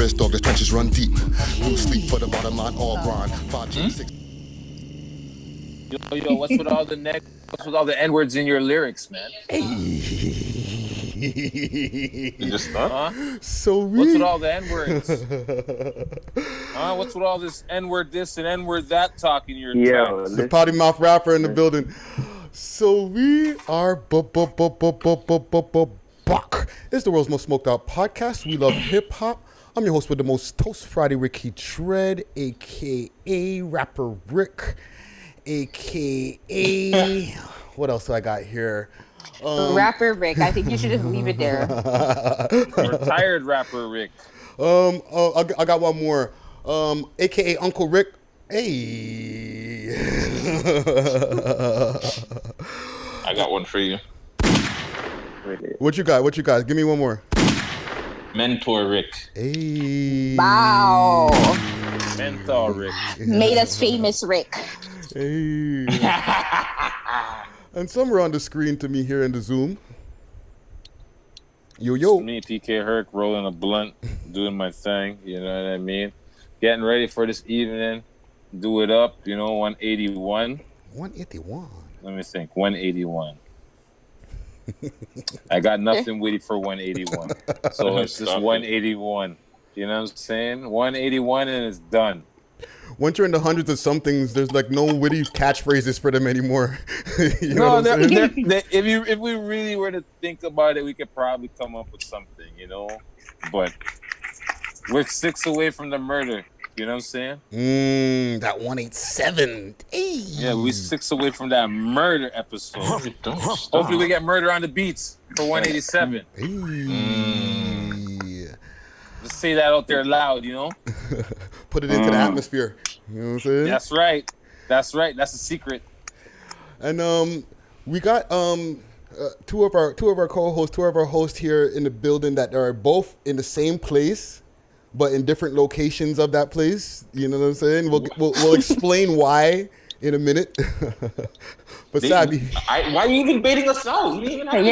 wrist, dog. The trenches run deep. Lose sleep for the bottom line, all grind. 5, 6. Yo, what's with all the N-words in your lyrics, man? You just start? So what's with all the N-words? What's with all this N-word this and N-word that talk in your tracks? The potty mouth rapper in the building. So we are Buck. It's the world's most smoked out podcast. We love hip hop. I'm your host with the most toast Friday, Ricky Dred, aka Rapper Rick, aka what else do I got here? Rapper Rick. I think you should just leave it there. Retired Rapper Rick. I got one more. AKA Uncle Rick. Hey. I got one for you. What you got? Give me one more. Mentor Rick. Hey. Wow. Mentor Rick. Made us famous, Rick. Hey. And somewhere on the screen to me here in the Zoom. Yo. It's me, PK Herc, rolling a blunt, doing my thing. You know what I mean? Getting ready for this evening. Do it up, 181. 181. Let me think. 181. I got nothing witty for 181. So it's just 181. You know what I'm saying? 181 and it's done. Once you're in the hundreds of somethings, there's like no witty catchphrases for them anymore. If we really were to think about it, we could probably come up with something, But we're 6 away from the murder. You know what I'm saying? That 187. Hey. Yeah, we 6 away from that murder episode. Hopefully we get murder on the beats for 187. Hey. Just say that out there loud, Put it into the atmosphere. You know what I'm saying? That's right. That's a secret. And we got two of our co-hosts, two of our hosts here in the building that are both in the same place, but in different locations of that place. You know what I'm saying? We'll explain why in a minute. But Savy, why are you even baiting us out? You even have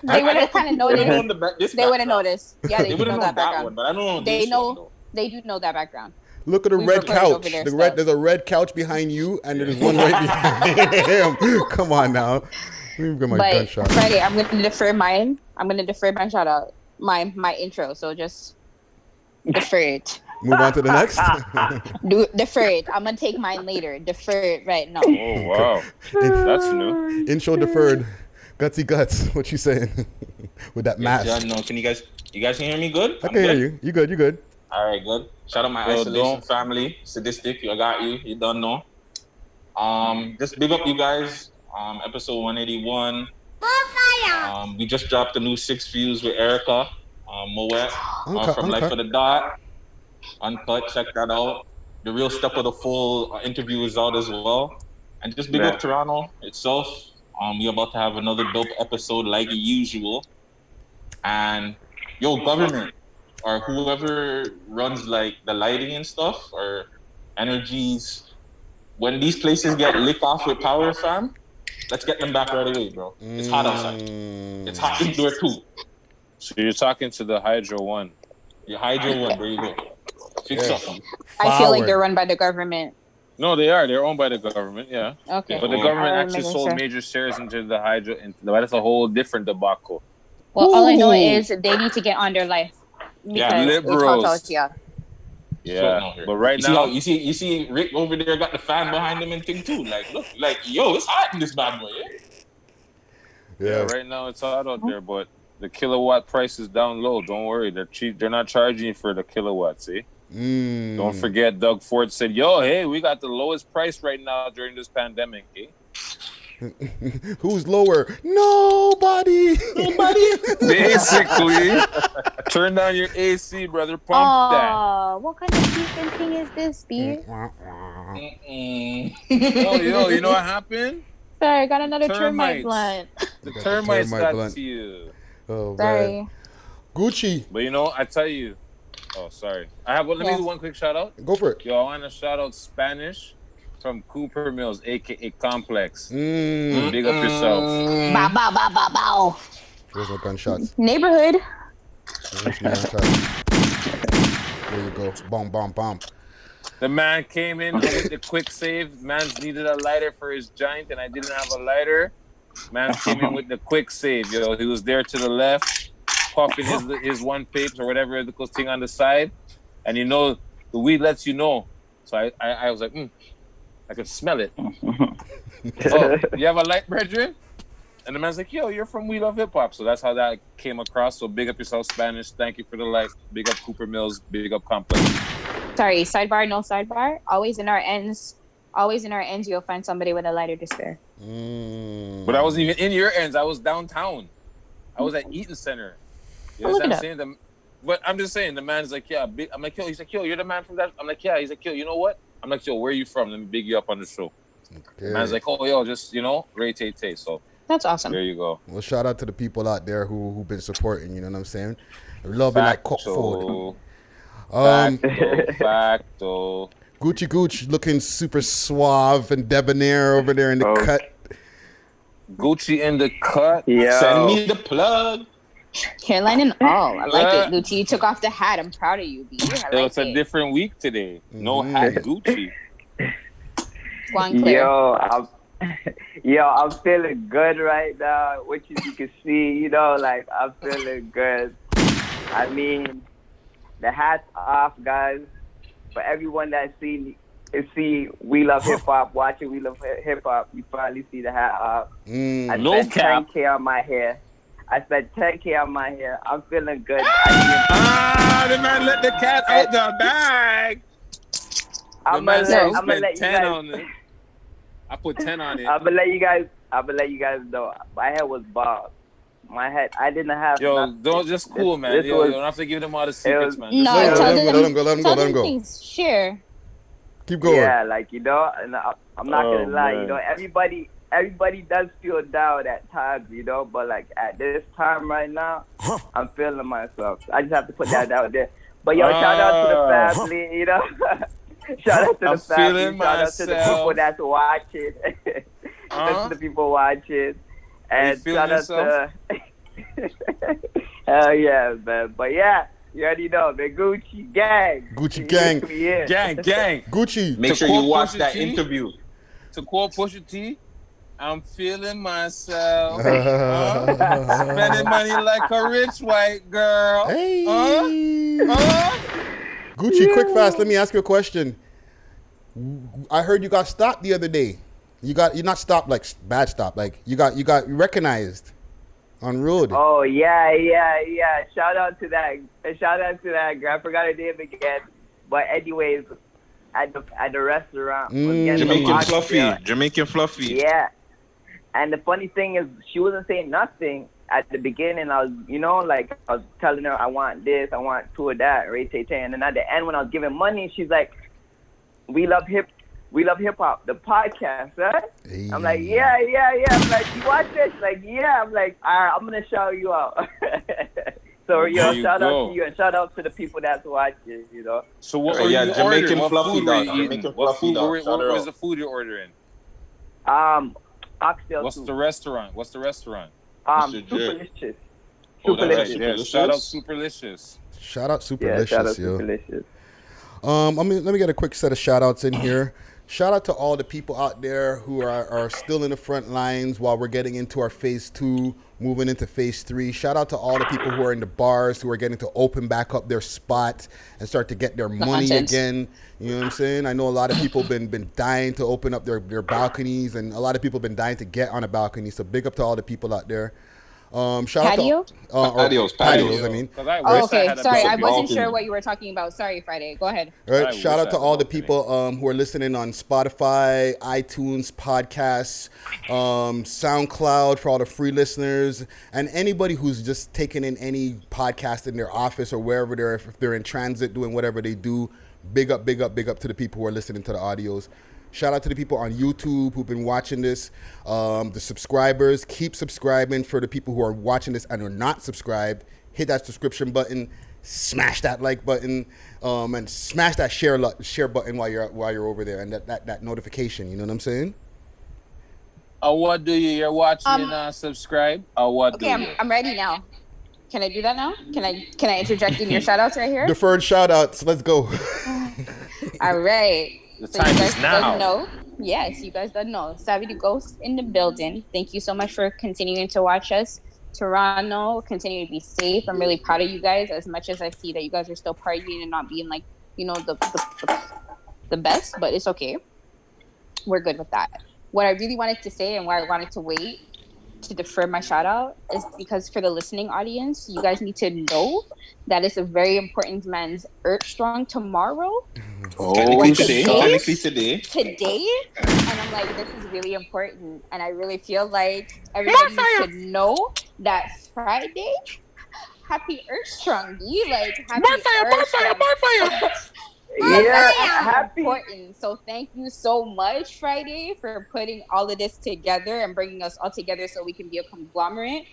they would have kind of noticed. They would have noticed. Yeah, they know that background. One, but I don't know. They do know that background. Look at the red couch. There's a red couch behind you, and there's one right behind him. Come on now. Let me get my gunshot. Friday, I'm gonna defer mine. I'm gonna defer my shout out, my intro. So just defer it. Move on to the next. Defer it. I'm gonna take mine later. Defer it right now. Oh wow, that's new. Intro deferred. Gutsy Guts. What you saying with that mask? Yeah, no. Can you guys hear me good? I can hear you. You good? All right, good. Shout out my isolation family. Sadistic, I got you. You don't know. Just big up you guys. Episode 181. We just dropped the new 6 views with Erica. Moet from Life of the Dot. Uncut, check that out. The real step of the full interview is out as well. And just big up Toronto itself. We're about to have another dope episode like usual. And government or whoever runs like the lighting and stuff or energies, when these places get lit off with power, fam, let's get them back right away, bro. It's hot outside. It's hot indoor too. So you're talking to the Hydro One. Yeah, Hydro One, there you go. Fix something. I feel like they're run by the government. No, they are. They're owned by the government, yeah. Okay. But the government actually sold major shares into the Hydro. That's a whole different debacle. Well, all I know is they need to get on their life. Yeah, liberals. Yeah, but right now, you see Rick over there got the fan behind him and thing too. Like, look, it's hot in this bad boy. Yeah. Right now it's hot out there, but the kilowatt price is down low. Don't worry, they're cheap. They're not charging you for the kilowatts. See. Don't forget, Doug Ford said, hey, we got the lowest price right now during this pandemic. Eh? Who's lower? Nobody. Basically, turn down your AC, brother. Pump that. What kind of decent thing is this, B? Yo, you know what happened? Sorry, I got another termite blunt. The termites got to you. Oh, sorry. Man. Gucci. But I tell you. Oh, sorry. Let me do one quick shout out. Go for it. Yo, I want to shout out Spanish from Cooper Mills, aka Complex. Big up yourself. Bow, bow, bow, bow, bow. There's no gunshots. Neighborhood. yo. Bomb, bomb, bomb. The man came in with the quick save. Man's needed a lighter for his joint, and I didn't have a lighter. Man came in with the quick save, yo. He was there to the left, puffing his one papes or whatever the thing on the side, and you know the weed lets you know. So I was like, I could smell it. Oh, you have a light, brethren? And the man's like, yo, you're from We Love Hip Hop. So that's how that came across. So big up yourself, Spanish. Thank you for the light. Big up Cooper Mills. Big up Complex. Sorry, sidebar, no sidebar. Always in our ends, you'll find somebody with a lighter to spare. But I wasn't even in your ends. I was downtown. I was at Eaton Center. You know what I'm saying? But I'm just saying, the man's like, yeah, big. I'm like, yo, he's like, yo, you're the man from that. I'm like, yeah. He's like, yo, you know what? I'm like, yo, where are you from? Let me big you up on the show. Okay. The man's like, oh, yo, just, Ray Tay. So that's awesome. There you go. Well, shout out to the people out there who've been supporting, you know what I'm saying? Loving that cook food. Facto. Gucci Gooch looking super suave and debonair over there in the cut. Gucci in the cut. Yeah. Send me the plug. Hairline and all. I like it. Gucci, you took off the hat. I'm proud of you, B. It's a different week today. No hat, Gucci. I'm feeling good right now, which you can see, I'm feeling good. I mean, the hat's off, guys. For everyone that see We Love Hip Hop, watching We Love Hip Hop, you finally see the hat off. I spent $10K on my hair. I'm feeling good. The man let the cat out the bag. I'm gonna let you guys. On it. I put 10 on it. I'm gonna let you guys know. My head was bald. My head, I didn't have. Yo, don't just cool, man. You don't have to give them all the secrets, man. No, let them go. Things. Share. Keep going. Yeah, and I'm not gonna lie. Man. Everybody does feel down at times, but at this time right now, I'm feeling myself. I just have to put that out there. But shout out to the family, Shout out to the family. Shout out to the people that's watching. Shout out to the people watching. And shout out to hell yeah, man. But yeah, you already know the Gucci gang. Gang. Gucci. Make sure you watch that interview. To quote Pusha T, I'm feeling myself. Spending money like a rich white girl. Hey. Gucci, quick fast. Let me ask you a question. I heard you got stopped the other day. You're not stopped like bad stop. Like you got recognized on road. Oh yeah. Shout out to that girl. I forgot her name again. But anyways, at the restaurant. Jamaican Fluffy. Yeah. And the funny thing is, she wasn't saying nothing at the beginning. I was telling her I want this, I want two of that, Ray Tay. And then at the end, when I was giving money, she's like, We love hip hop, the podcast, right? Hey. I'm like, yeah. I'm like, you watch this? Like, yeah. I'm like, all right, I'm gonna shout you out. So shout out to you and shout out to the people that's watching. So what were you Jamaican ordering? Fluffy dog. What was the food you're ordering? Oxtail. What's the restaurant? Superlicious. Yeah, shout out Superlicious. Shout out Superlicious, yo. Superlicious. Let me get a quick set of shout outs in here. Shout out to all the people out there who are still in the front lines while we're getting into our phase 2, moving into phase 3. Shout out to all the people who are in the bars who are getting to open back up their spots and start to get their money again. You know what I'm saying? I know a lot of people been dying to open up their balconies, and a lot of people been dying to get on a balcony. So big up to all the people out there. Shout Patio? out to patios. I mean. Okay. Sorry, I wasn't sure what you were talking about. Sorry, Friday. Go ahead. All right. Shout out to all the people who are listening on Spotify, iTunes, podcasts, SoundCloud for all the free listeners, and anybody who's just taking in any podcast in their office or wherever if they're in transit doing whatever they do. Big up to the people who are listening to the audios. Shout out to the people on YouTube who've been watching this. The subscribers, keep subscribing. For the people who are watching this and are not subscribed, hit that subscription button, smash that like button, and smash that share button while you're over there, and that notification. You know what I'm saying? What do you? You're watching and not subscribe. What do you? I'm ready now. Can I do that now? Can I interject in your shout outs right here? Deferred shout outs. Let's go. All right. The So time you guys is now. don't know. Yes, you guys don't know. Savvy the Ghost in the building. Thank you so much for continuing to watch us. Toronto, continue to be safe. I'm really proud of you guys. As much as I see that you guys are still partying and not being like, the best, but it's okay. We're good with that. What I really wanted to say and why I wanted to wait to defer my shout out is because for the listening audience, you guys need to know that it's a very important man's Earth Strong tomorrow. Technically today. Today. And I'm like, this is really important. And I really feel like everybody should know that Friday, happy Earth Strong, D. Like, happy Earth Strong. Yeah, happy. Important. So thank you so much, Friday, for putting all of this together and bringing us all together so we can be a conglomerate.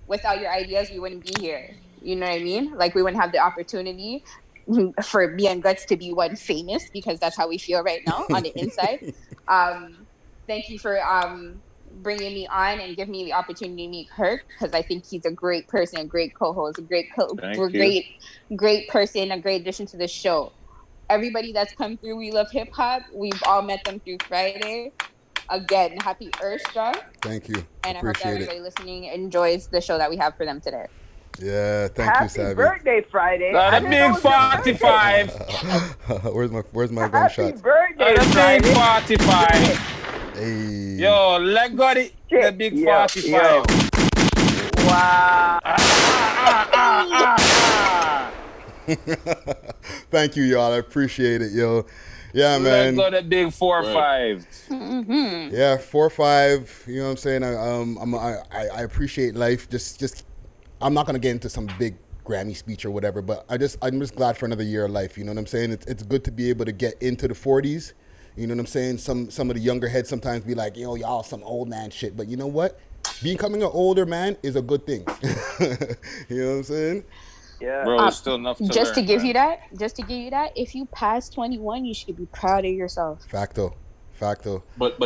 Without your ideas, we wouldn't be here. You know what I mean? Like, we wouldn't have the opportunity for me and Guttz to be one famous, because that's how we feel right now on the inside. Thank you for bringing me on and giving me the opportunity to meet Herc, because I think he's a great person, a great co-host, a great person, a great addition to the show. Everybody that's come through We Love Hip Hop, we've all met them through Friday. Again, happy Earth Strong. Thank you. And I hope that everybody listening enjoys the show that we have for them today. Yeah, thank you, Savvy. Happy birthday, Friday. That big 45. Where's my gunshot? Happy birthday, That big Friday. 45. Hey. Yo, let go the big 45. Yo. Wow. Thank you, y'all. I appreciate it, yo. Yeah, man. Let go the big 4-5. Mm-hmm. Yeah, 4-5. You know what I'm saying? I appreciate life. Just I'm not gonna get into some big Grammy speech or whatever, but I'm just glad for another year of life. You know what I'm saying? It's good to be able to get into the 40s. You know what I'm saying? Some of the younger heads sometimes be like, yo, y'all some old man shit. But you know what? Becoming an older man is a good thing. You know what I'm saying? Yeah. Bro, it's still enough to just learn, to give man. you that, if you pass 21, you should be proud of yourself. Facto. But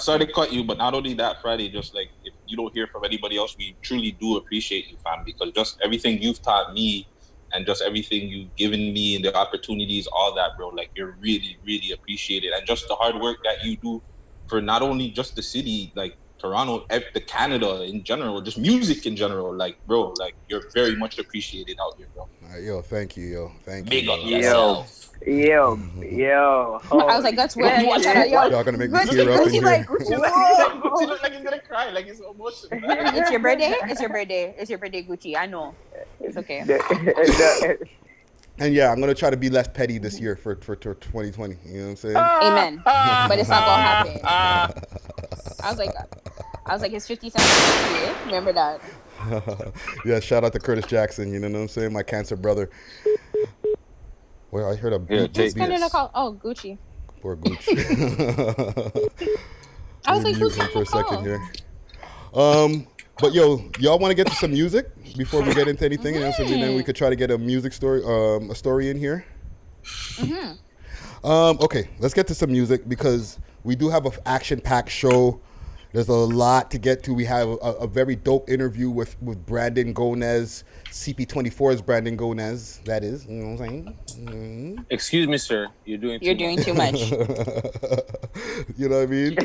sorry to cut you, but not only that, Friday, just like if you don't hear from anybody else, we truly do appreciate you, fam, because just everything you've taught me and just everything you've given me and the opportunities, all that, bro, like you're really, really appreciated. And just the hard work that you do for not only just the city, like Toronto, the Canada in general, just music in general, like, bro, like you're very much appreciated out here, bro. Yo, thank you, yo. Thank Big you. up yourself. Yo. I was like, that's where Y'all gonna make me tear up in here. Guttzy look like he's gonna cry, like he's emotional. It's your birthday. It's your birthday, Gucci. I know. It's okay. And yeah, I'm gonna try to be less petty this year for 2020. You know what I'm saying? Amen. But it's not gonna happen. I was like, it's 50 cents. Remember that. Yeah, shout out to Curtis Jackson. You know what I'm saying? My cancer brother. Well, I heard a beat. Oh, Gucci. Poor Gucci. I was like, who's him for a second call? here. But yo, y'all want to get to some music before we get into anything? And then we could try to get a music story, a story in here. Okay, let's get to some music because we do have an action-packed show. There's a lot to get to. We have a very dope interview with Brandon Gonez, CP24's Brandon Gonez, that is. You know what I'm saying? Excuse me, sir. You're doing too much. You know what I mean?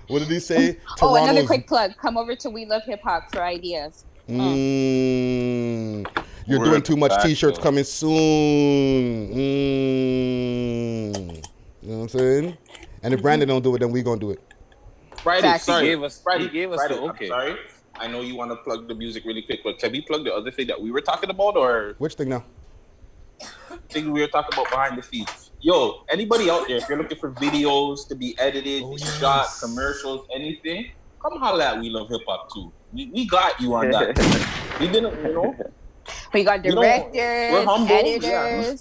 What did he say? Another quick plug. Come over to We Love Hip Hop for ideas. You're doing too much t-shirts coming soon. You know what I'm saying? And if Brandon don't do it, then we gonna do it. Friday, He gave us the okay. I'm sorry. I know you want to plug the music really quick, but can we plug the other thing that we were talking about, or which thing now? Thing we were talking about behind the scenes. Yo, anybody out there, if you're looking for videos to be edited, shot, commercials, anything, come holla at We Love Hip Hop too. We got you on that. We didn't, We got directors, we're humble, editors. Yeah.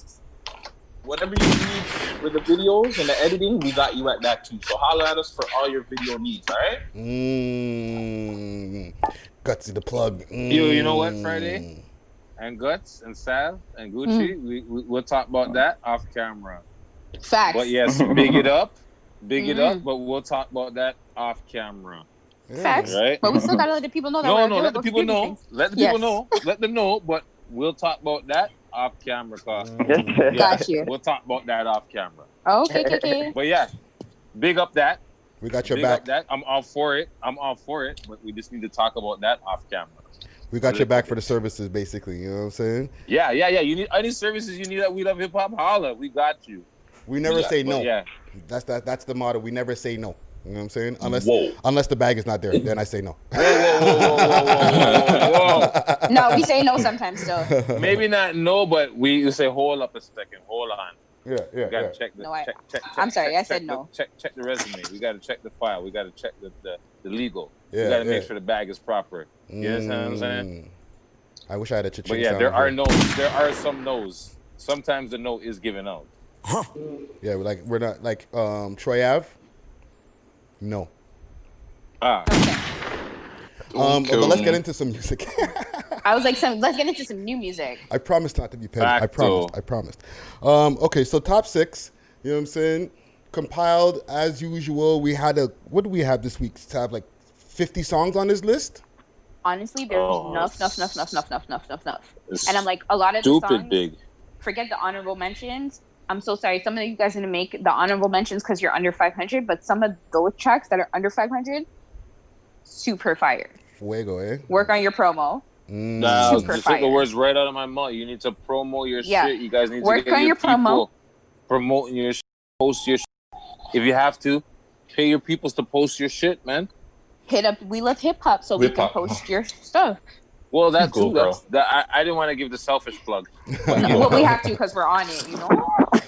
Whatever you need with the videos and the editing, we got you at that too. So holla at us for all your video needs, all right? Gutsy the plug. You know what, Friday? And Guttz and Sav and Gucci, we'll talk about that off camera. Facts. But yes, big it up, but we'll talk about that off camera. Facts. Right? But we still gotta let the people know that No, we're let the available people to do know. things. Let the people know. Let them know. But we'll talk about that off camera, cause Got you. we'll talk about that off camera. Okay. But yeah, big up that. We got your Big back. up that. I'm all for it. But we just need to talk about that off camera. We got your back for the services, basically. You know what I'm saying? Yeah. You need any services you need at We Love Hip Hop, holla. We got you. We never say no. Yeah. That's the motto. We never say no. You know what I'm saying? Unless the bag is not there, then I say no. Whoa. No, we say no sometimes still. Maybe not no, but we say hold up a second. Hold on. Yeah. We gotta check the. No, check, I'm sorry, I said the, no. Check the resume. We gotta check the file. We gotta check the legal. Yeah, we gotta make sure the bag is proper. You know what I'm Mm. saying? I wish I had a cha-ching But yeah, sound there are here. no's. There are some no's. Sometimes the no is given out. Yeah, we're not like Troy Ave. No. Okay. But let's get into some music. I was like, let's get into some new music. I promised not to be petty. I promised. Okay, so top 6. You know what I'm saying? Compiled as usual. We had what do we have this week? To have like 50 songs on this list. Honestly, there's enough. It's And I'm like, a lot of the stupid songs, big. forget the honorable mentions. I'm so sorry. Some of you guys are going to make the honorable mentions because you're under 500, but some of those tracks that are under 500, super fire. Fuego, eh? Work on your promo. Super Just fire. took the words right out of my mouth. You need to promo your shit. You guys need Work to get on your people promo. promoting your shit, post your shit. If you have to, pay your peoples to post your shit, man. Hit up We Love Hip Hop so we can post your stuff. Well, that's Cool, cool, bro. I didn't want to give the selfish plug. Well, we have to because we're on it, you know?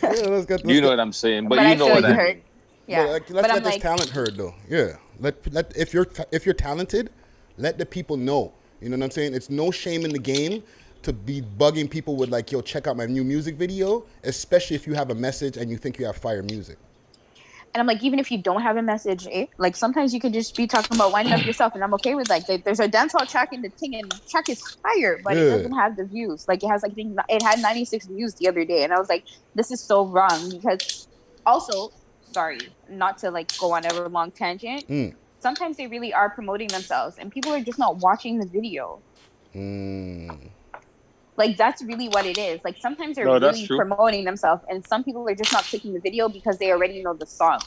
Yeah, let's get. You know what I'm saying, but But you I know feel what you I heard. mean. Yeah. Let's but let I'm this like, talent heard though. Yeah. Let if you're talented, let the people know. You know what I'm saying? It's no shame in the game to be bugging people with like, yo, check out my new music video, especially if you have a message and you think you have fire music. and I'm like, even if you don't have a message, like sometimes you could just be talking about winding up yourself, and I'm okay with like, there's a dancehall track in the thing, and the track is fire, but it doesn't have the views. Like it has like, it had 96 views the other day, and I was like, this is so wrong because also, sorry, not to like go on a long tangent. Sometimes they really are promoting themselves, and people are just not watching the video. Like that's really what it is. Like sometimes they're really promoting themselves, and some people are just not clicking the video because they already know the song.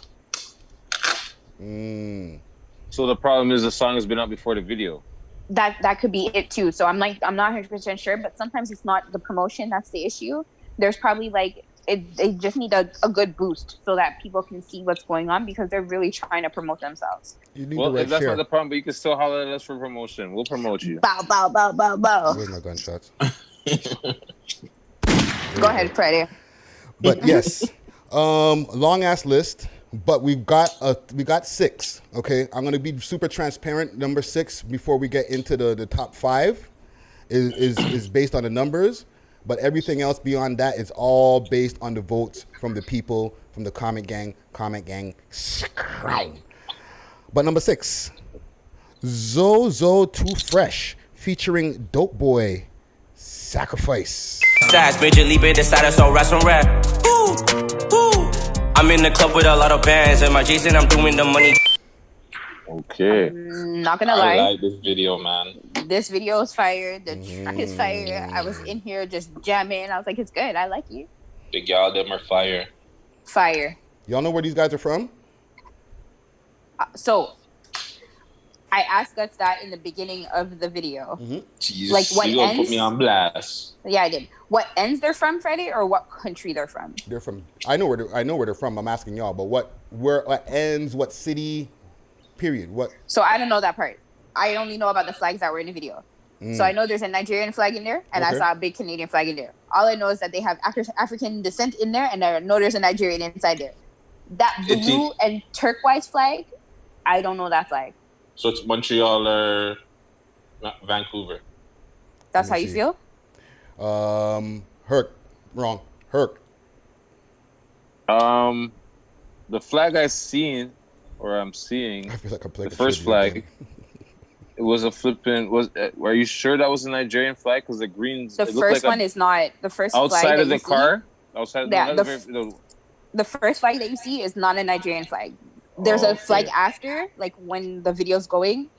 So the problem is the song has been out before the video. That could be it too. So I'm not 100% sure, but sometimes it's not the promotion that's the issue. There's probably like they just need a good boost so that people can see what's going on because they're really trying to promote themselves. Well, if that's not the problem, but you can still holler at us for promotion. We'll promote you. Bow, bow, bow, bow, bow. Where's my gunshots? Go ahead, Freddie. But yes, long ass list. But we got 6. Okay, I'm gonna be super transparent. Number 6 before we get into the top 5 is based on the numbers. But everything else beyond that is all based on the votes from the people, from the comment gang. But number 6, Zozo Too Fresh featuring Dope Boy, Sacrifice. Stats, Major League decided so rap some rap. Ooh, ooh. I'm in the club with a lot of bands, and my Jason, I'm doing the money. Okay. Not gonna lie. I like this video, man. This video is fire. The track is fire. I was in here just jamming. I was like, it's good. I like you. Big y'all, them are fire. Fire. Y'all know where these guys are from? So, I asked Guttz that in the beginning of the video. Jeez, like what you gonna ends? put me on blast. Yeah, I did. What ends they're from, Freddie, or what country they're from? They're from. I know where they're from. I'm asking y'all, but what ends? What city? Period. What? So I don't know that part. I only know about the flags that were in the video. So I know there's a Nigerian flag in there, and I saw a big Canadian flag in there. All I know is that they have African descent in there, and I know there's a Nigerian inside there. That blue and turquoise flag, I don't know that flag. So it's Montreal or Vancouver. That's how you feel? Herc. Wrong. Herc. The flag I'm seeing, I feel like I'm playing the first flag. It was a flipping. Are you sure that was a Nigerian flag? Because the greens. The first one is not. The first outside flag of the car. See, outside of yeah, the the first flag that you see is not a Nigerian flag. there's a flag after, like when the video's going.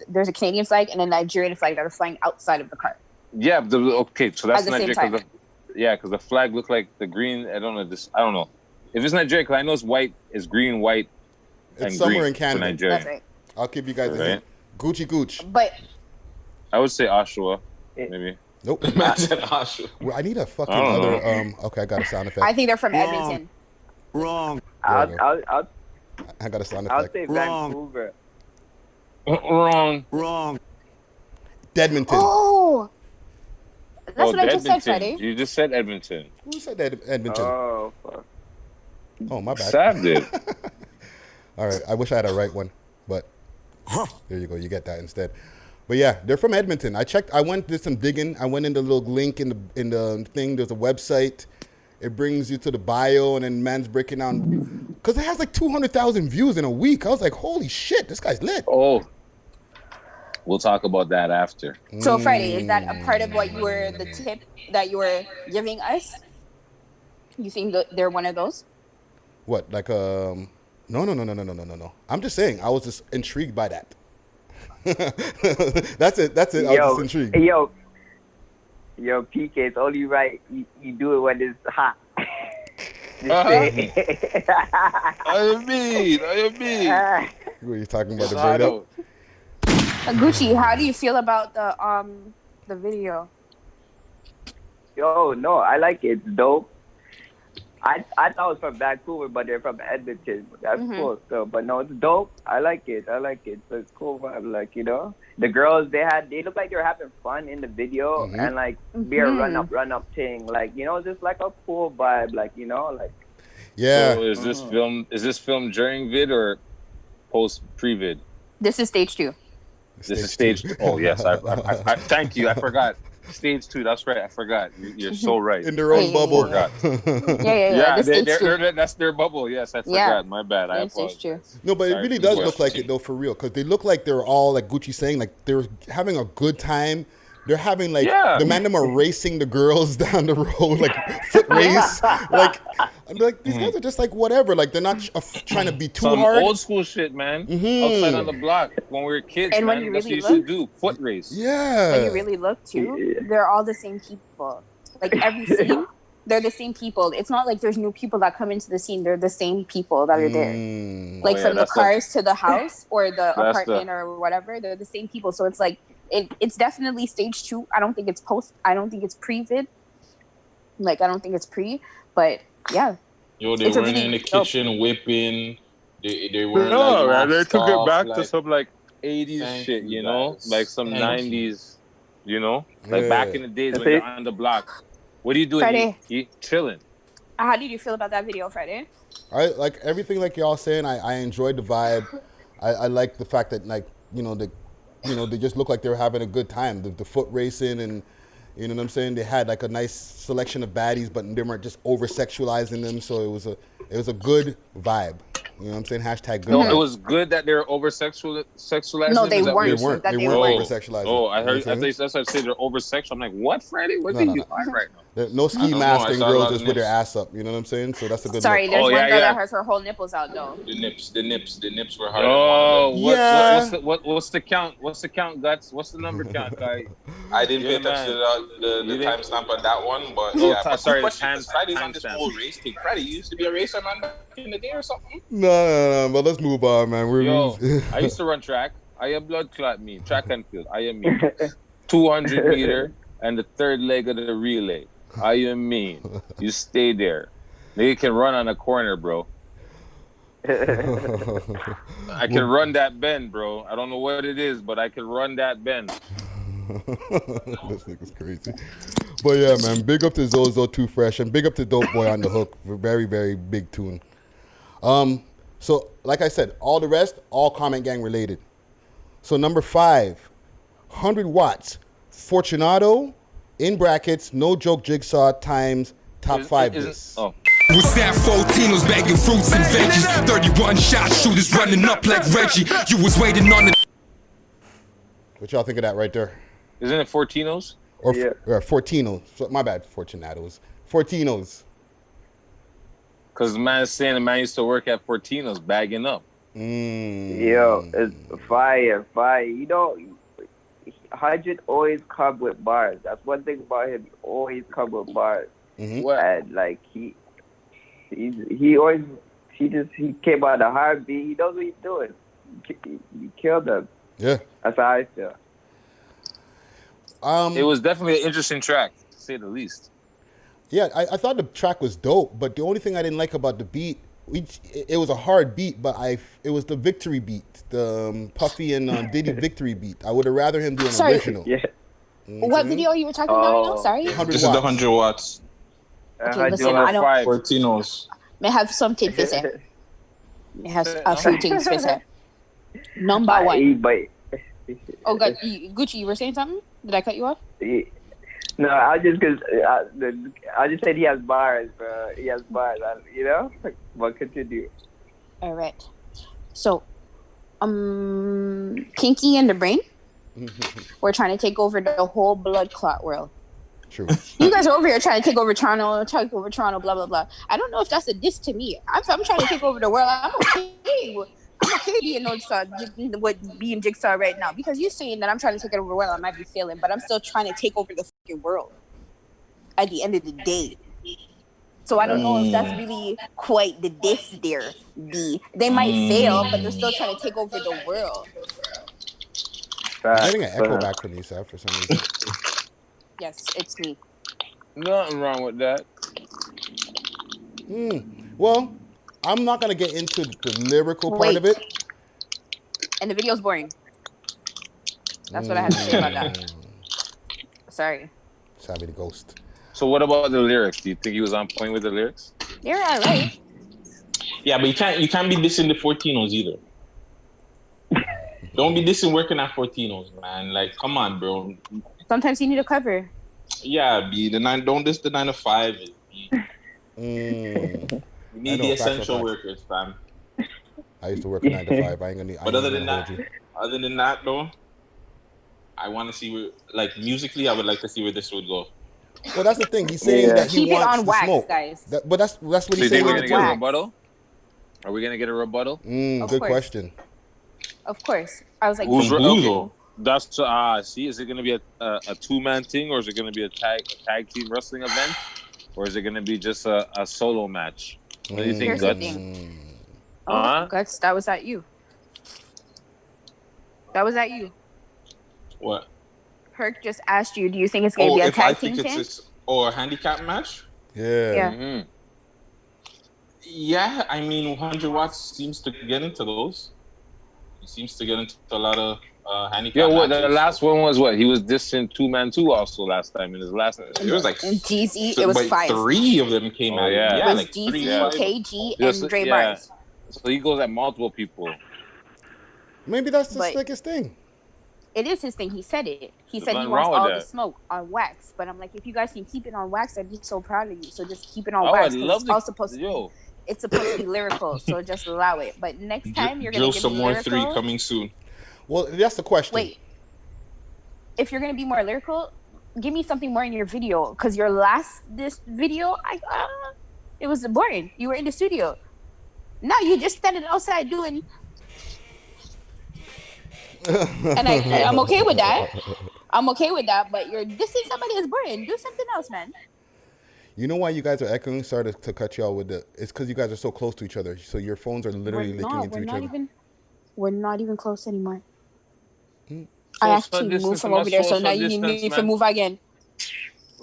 There's a Canadian flag and a Nigerian flag that are flying outside of the car. Yeah, okay, so that's at the same Nigeria. time. Because the flag looked like the green. I don't know. If it's Nigeria, because I know it's white, it's green, white, and It's somewhere green in Canada. for Nigeria. That's right. I'll give you guys a hint. Gucci Gooch. But I would say Oshawa, maybe. Nope. Imagine Oshawa. Well, I need a fucking I don't other. know. Okay, I got a sound effect. I think they're from Edmonton. Wrong. There we go. I'll I got a sound I'll effect. say Wrong. Vancouver. Wrong. Wrong. Dedmonton. Oh, that's what I just said, Edmonton. Freddie. You just said Edmonton. Who said that? Edmonton. Oh, fuck. Oh, my bad. Sav did. All right, I wish I had a right one, but there you go. You get that instead. But yeah, they're from Edmonton. I checked. I did some digging. I went in the little link in the thing. There's a website. It brings you to the bio, and then man's breaking down because it has like 200,000 views in a week. I was like, holy shit, this guy's lit. Oh, we'll talk about that after. So Friday, is that a part of what you were the tip that you were giving us? You think that they're one of those? What, like no. I'm just saying, I was just intrigued by that. That's it. I was just intrigued. Yo, PK, it's only right you do it when it's hot. I mean. What are you talking about, the braid up? Gucci, how do you feel about the video? Yo, no, I like it. It's dope. I thought it was from Vancouver, but they're from Edmonton. That's cool. So, but no, it's dope. I like it. So it's cool vibe. Like, the girls they look like they were having fun in the video and like be a run up thing. Like, just like a cool vibe. Like, like. Yeah. So is this film during vid or pre-vid? This is stage 2. This is stage 2. Oh yes, I thank you. I forgot. Stage 2. That's right. I forgot. You're so right. In their own bubble. Forgot. Yeah. That's their bubble. Yes, I forgot. Yeah. My bad. I Stage 2. No, but it really does look like it though, for real, because they look like they're all, like Gucci saying, like they're having a good time. They're having like the man them are racing the girls down the road, like foot race. Like I'm like, these guys are just like whatever. Like they're not trying to be too Some hard. old school shit, man. Outside on the block when we were kids, And man. when you That's really what you used to do. Foot race. Yeah. When you really look too, they're all the same people. Like every scene, they're the same people. It's not like there's new people that come into the scene. They're the same people that are there. Like from the cars to the house or the apartment or whatever, they're the same people. So it's like it's definitely stage 2. I don't think it's I don't think it's pre-vid. Like I don't think it's pre, but yeah. Yo, they weren't in the kitchen whipping. They weren't man. They took it back like, to some like 80s shit, like some 90s, like back in the days when you're on the block. What are you doing? Friday. You chilling. How did you feel about that video, Friday? I like everything like y'all saying. I enjoyed the vibe. I like the fact that like they just look like they were having a good time. The foot racing and you know what I'm saying. They had like a nice selection of baddies, but they weren't just over sexualizing them. So it was a good vibe. You know what I'm saying? Hashtag good. No, vibe. it was good that they were over sexualizing. No, they them? weren't. They weren't over sexualizing. Oh, I heard. That's what I said. They're over sexual. I'm like, what, Freddie? What are you on right now? No ski mask and girls just with their ass up. You know what I'm saying? So that's a good. Sorry, look. there's one girl that has her whole nipples out though. The nips were hard. Oh, Yeah. what's the count? What's the count, Guts? What's the number count, guy? I didn't pay attention to the timestamp on that one, but Oh, yeah. But sorry, Friday's on this timestamp. whole race thing. Friday, you used to be a racer, man, back in the day or something. No, but let's move on, man. Yo, I used to run track. I am blood clot me. Track and field. I am mean. 200 meter and the third leg of the relay. I am mean. You stay there. Nigga can run on a corner, bro. I can run that bend, bro. I don't know what it is, but I can run that bend. This nigga's crazy. But yeah, man, big up to Zozo Too Fresh and big up to Dope Boy on the hook. Very, very big tune. So like I said, all the rest, all Comment Gang related. So number 5, 100 watts, Fortunato, in brackets, no joke jigsaw times top 5 this. Oh. Was that 14's bagging fruits and veggies? 31 shot shooters running up like Reggie. You was waiting on the. What y'all think of that right there? Isn't it Fortinos? Or Fortino. So, my bad, Fortunatos. Fortinos. Because the man is saying the man used to work at Fortinos bagging up. Yo, it's fire. You know, 100 always come with bars. That's one thing about him. He always come with bars. And like he always he came out of heartbeat. He knows what he's doing. He killed them. Yeah. That's how I feel. It was definitely an interesting track, to say the least. Yeah, I thought the track was dope, but the only thing I didn't like about the beat, it was a hard beat, but it was the victory beat, the Puffy and Diddy victory beat. I would have rather him do an original. Yeah. What video you were talking about right now? Sorry. This is the 100 watts. Okay, listen, I don't. Fortinos. May have something to say. May have a few things to say. Number one. Oh God, Gucci, you were saying something? Did I cut you off? No, I just said he has bars, bro. He has bars, you know. But continue. All right. So, Kinky and the Brain, we're trying to take over the whole blood clot world. True. You guys are over here trying to take over Toronto, blah blah blah. I don't know if that's a diss to me. I'm trying to take over the world. I'm okay being being Jigsaw right now, because you're saying that I'm trying to take it over the world. I might be failing, but I'm still trying to take over the fucking world at the end of the day. So I don't know if that's really quite the diss there. They might fail, but they're still trying to take over the world. I'm getting an echo back from you, Seth, for some reason. Yes, it's me. Nothing wrong with that. Well, I'm not going to get into the lyrical part of it. And the video's boring. That's what I have to say about that. Sorry. Savy the Ghost. So what about the lyrics? Do you think he was on point with the lyrics? They're all right. Yeah, but you can't be dissing the Fortinos either. Don't be dissing working at Fortinos, man. Like, come on, bro. Sometimes you need a cover. Yeah, don't diss the 9 to 5. We need the essential workers, fam. I used to work 9 to 5. I ain't gonna need. But other than that, though, I want to see where, like, musically, I would like to see where this would go. Well, that's the thing. He's saying that he Keep wants it on the wax, smoke. guys. But that's what he's saying. Are we gonna get a wax. rebuttal? Are we gonna get a rebuttal? Good question. Of course. I was like, okay. That's see, is it gonna be a 2-man thing, or is it gonna be a tag team wrestling event, or is it gonna be just a solo match? What do you think, Guttz? Guttz, that was at you. What? Herc just asked you, do you think it's gonna be a tag team thing? Or a handicap match? Yeah. Yeah, I mean, 100 watts seems to get into those. He seems to get into a lot of handicap matches. The last one was what? He was dissing 2-man 2 also last time in his last. It was like GZ. It was 5. 3 of them came out. Yeah, it was like GZ, KG, and Dre Bars. So he goes at multiple people. Maybe that's the slickest thing. It is his thing. He said it. He said he wants all the smoke on wax. But I'm like, if you guys can keep it on wax, I'd be so proud of you. So just keep it on wax. It's supposed to be lyrical. So just allow it. But next time you're gonna give some me more lyrical, 3 coming soon. Well, that's the question. Wait. If you're gonna be more lyrical, give me something more in your video. Because your this video, it was boring. You were in the studio. Now you just standing outside doing. And I'm okay with that. But you're dissing somebody that's boring. Do something else, man. You know why you guys are echoing? Sorry to cut you out with it's because you guys are so close to each other. So your phones are literally licking into each other. We're not even close anymore. I actually moved from over there, so now you need me to move again.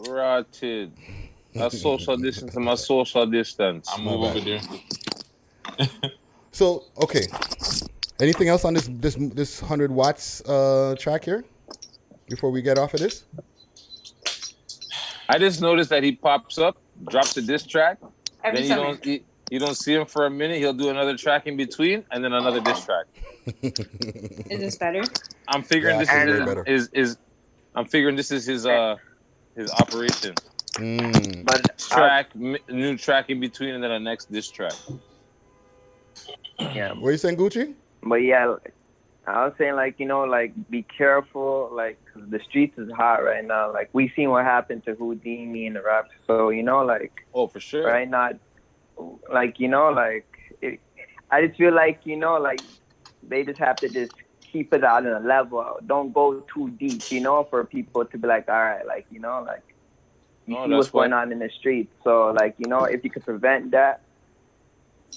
Rotted. A social distance to my social distance. I'll move over there. So, okay. Anything else on this 100 watts track here before we get off of this? I just noticed that he pops up, drops a diss track, then you don't see him for a minute. He'll do another track in between, and then another diss track. Is this better? I'm figuring this is his operation. But new track in between, and then a next diss track. Yeah. What are you saying, Gucci? But yeah, I was saying, like, you know, like, be careful, like, 'cause the streets is hot right now. Like, we seen what happened to Houdini and the rap. So, you know, like, oh, for sure. right now, like, you know, like, I just feel like, you know, like they just have to just keep it out on a level. Don't go too deep, you know, for people to be like, all right, like, you know, like you see what's going on in the streets. So like, you know, if you could prevent that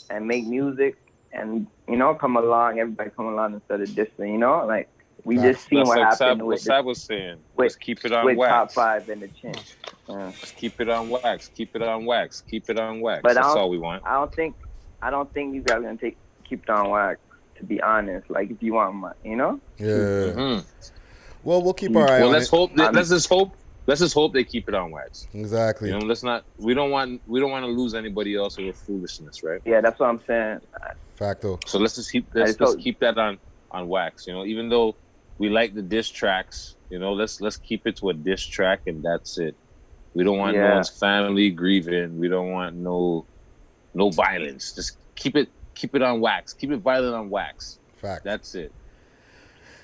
and make music and, you know, everybody come along instead of dissing, you know, like we just seen what happened with Sab was saying. With, keep it on with wax. Top 5 in the chin. Just keep it on wax. Keep it on wax. Keep it on wax. But that's all we want. I don't think you guys are gonna keep it on wax. To be honest, like if you want my, you know. Yeah. Mm-hmm. Well, we'll keep our eye on let's it. Hope. Let's just hope they keep it on wax. Exactly. You know, let's not. We don't want to lose anybody else over foolishness, right? Yeah, that's what I'm saying. Facto. So let's just keep keep that on wax. You know, even though we like the diss tracks, you know, let's keep it to a diss track and that's it. We don't want no one's family grieving. We don't want no violence. Just keep it on wax. Keep it violent on wax. Fact. That's it.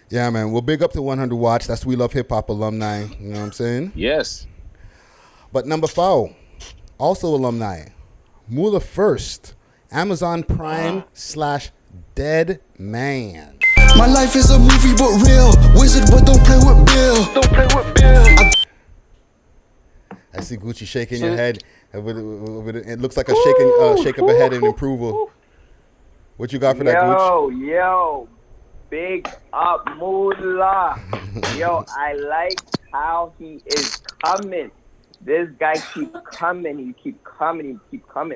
Yeah, man. Well, big up to 100 Watch. That's We Love Hip Hop alumni. You know what I'm saying? Yes. But number 4, also alumni. Mula First, Amazon Prime / Dead Man. My life is a movie but real. Wizard but don't play with Bill. I see Gucci shaking your head. It looks like a shake of a head in approval. What you got for that, Gucci? Yo, big up Moolah. Yo, I like how he is coming. This guy keep coming. He keep coming.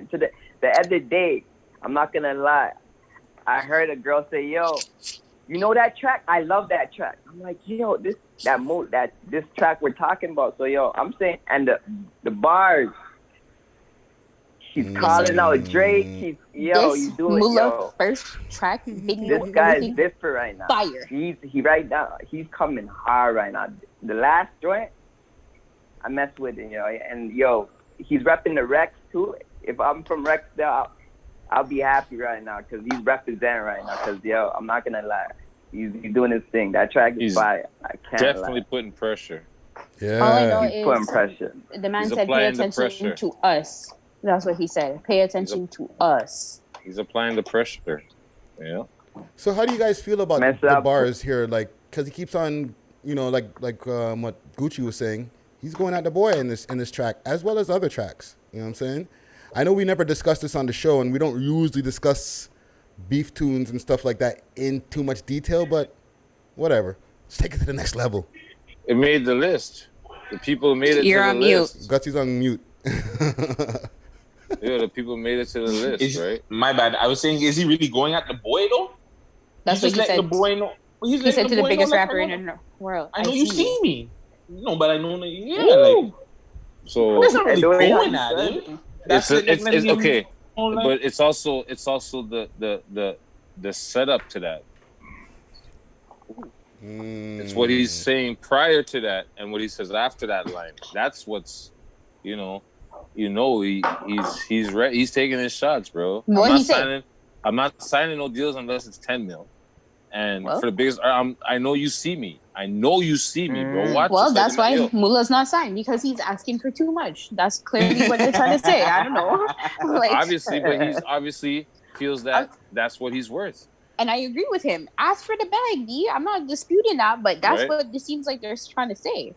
To the other day, I'm not gonna lie, I heard a girl say, "Yo, you know that track? I love that track." I'm like, "Yo, this track we're talking about." So, yo, I'm saying, and the bars. He's calling out Drake. He's you do it, yo. First track video. This guy is different right now. Fire. He's coming hard right now. The last joint, I messed with it, yo. And yo, he's repping the Hercs too. If I'm from Hercs, I'll be happy right now because he's representing right now. Because yo, I'm not gonna lie, he's doing his thing. That track is fire. I can't definitely lie. Putting pressure. Yeah, all I know he's putting pressure. The man said, "Pay attention to us." That's what he said. Pay attention to us. He's applying the pressure. Yeah. So how do you guys feel about the bars here? Like, because he keeps on, you know, like what Gucci was saying. He's going at the boy in this track as well as other tracks. You know what I'm saying? I know we never discussed this on the show, and we don't usually discuss beef tunes and stuff like that in too much detail. But whatever. Let's take it to the next level. It made the list. The people made it. You're to the list. Gutzy's on mute. Yeah, the people made it to the list, right? My bad. I was saying, is he really going at the boy though? That's what he said. The boy know. He said to the biggest rapper in the world. I know you see me. No, but I know. Yeah, like. So that's not really going at him. It's okay, but it's also the setup to that. It's what he's saying prior to that and what he says after that line. That's what's, you know, he's taking his shots, bro. I'm not signing no deals unless it's 10 mil. And for the biggest, I know you see me. I know you see me, bro. Watch. Well, that's why Mullah's not signed because he's asking for too much. That's clearly what they're trying to say. I don't know. Like, obviously, but he's obviously feels that that's what he's worth. And I agree with him. Ask for the bag, D. I'm not disputing that, but that's what it seems like they're trying to say.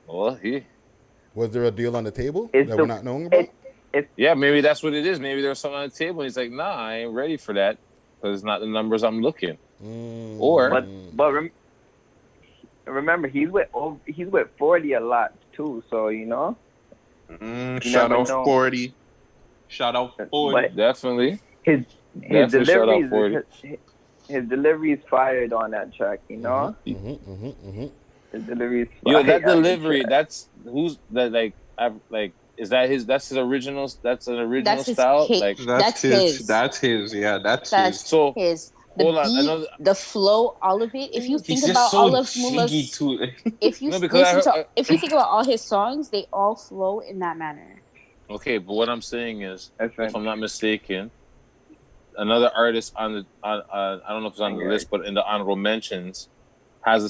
Well, was there a deal on the table that we're not knowing about? Yeah, maybe that's what it is. Maybe there's something on the table. And he's like, nah, I ain't ready for that because it's not the numbers I'm looking. But remember, he's with 40 a lot too. So you know. Shout out 40. Shout out 40. But definitely. His delivery is fired on that track. You know. His delivery is fired. That delivery. That's who's that? Is that his? That's his original. That's an original style. That's his. That's his. Yeah, that's his. So his. The beat, the flow, all of it. If you think about all of Mullah's, if you think about all his songs, they all flow in that manner. Okay, but what I'm saying is, if I'm not mistaken, another artist on the I don't know if it's on the list, but in the honorable mentions, has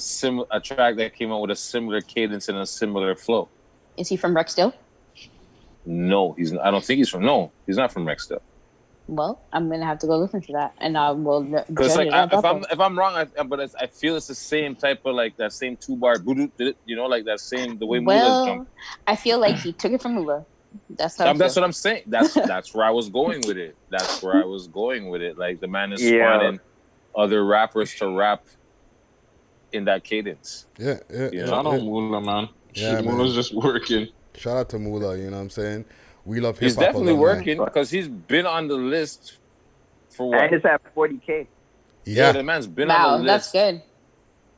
a track that came out with a similar cadence and a similar flow. Is he from Rexdale? No, he's. I don't think he's from. No, he's not from Rexdale. Well, I'm gonna have to go listen to that, and I will Because judge like it. if I'm wrong, I feel it's the same type of like that same 2-bar, you know, like that same the way Mula's jump. I feel like he took it from Mula. That's how. That's what I'm saying. That's where I was going with it. That's where I was going with it. Like the man is Yeah. spawning other rappers to rap in that cadence. Yeah. You know? Shout out Mula, man. Yeah, Mula's just working. Shout out to Mula, you know what I'm saying? We love hip hop. He's definitely working because he's been on the list for what? And it's at 40K. Yeah, the man's been on the list. That's good.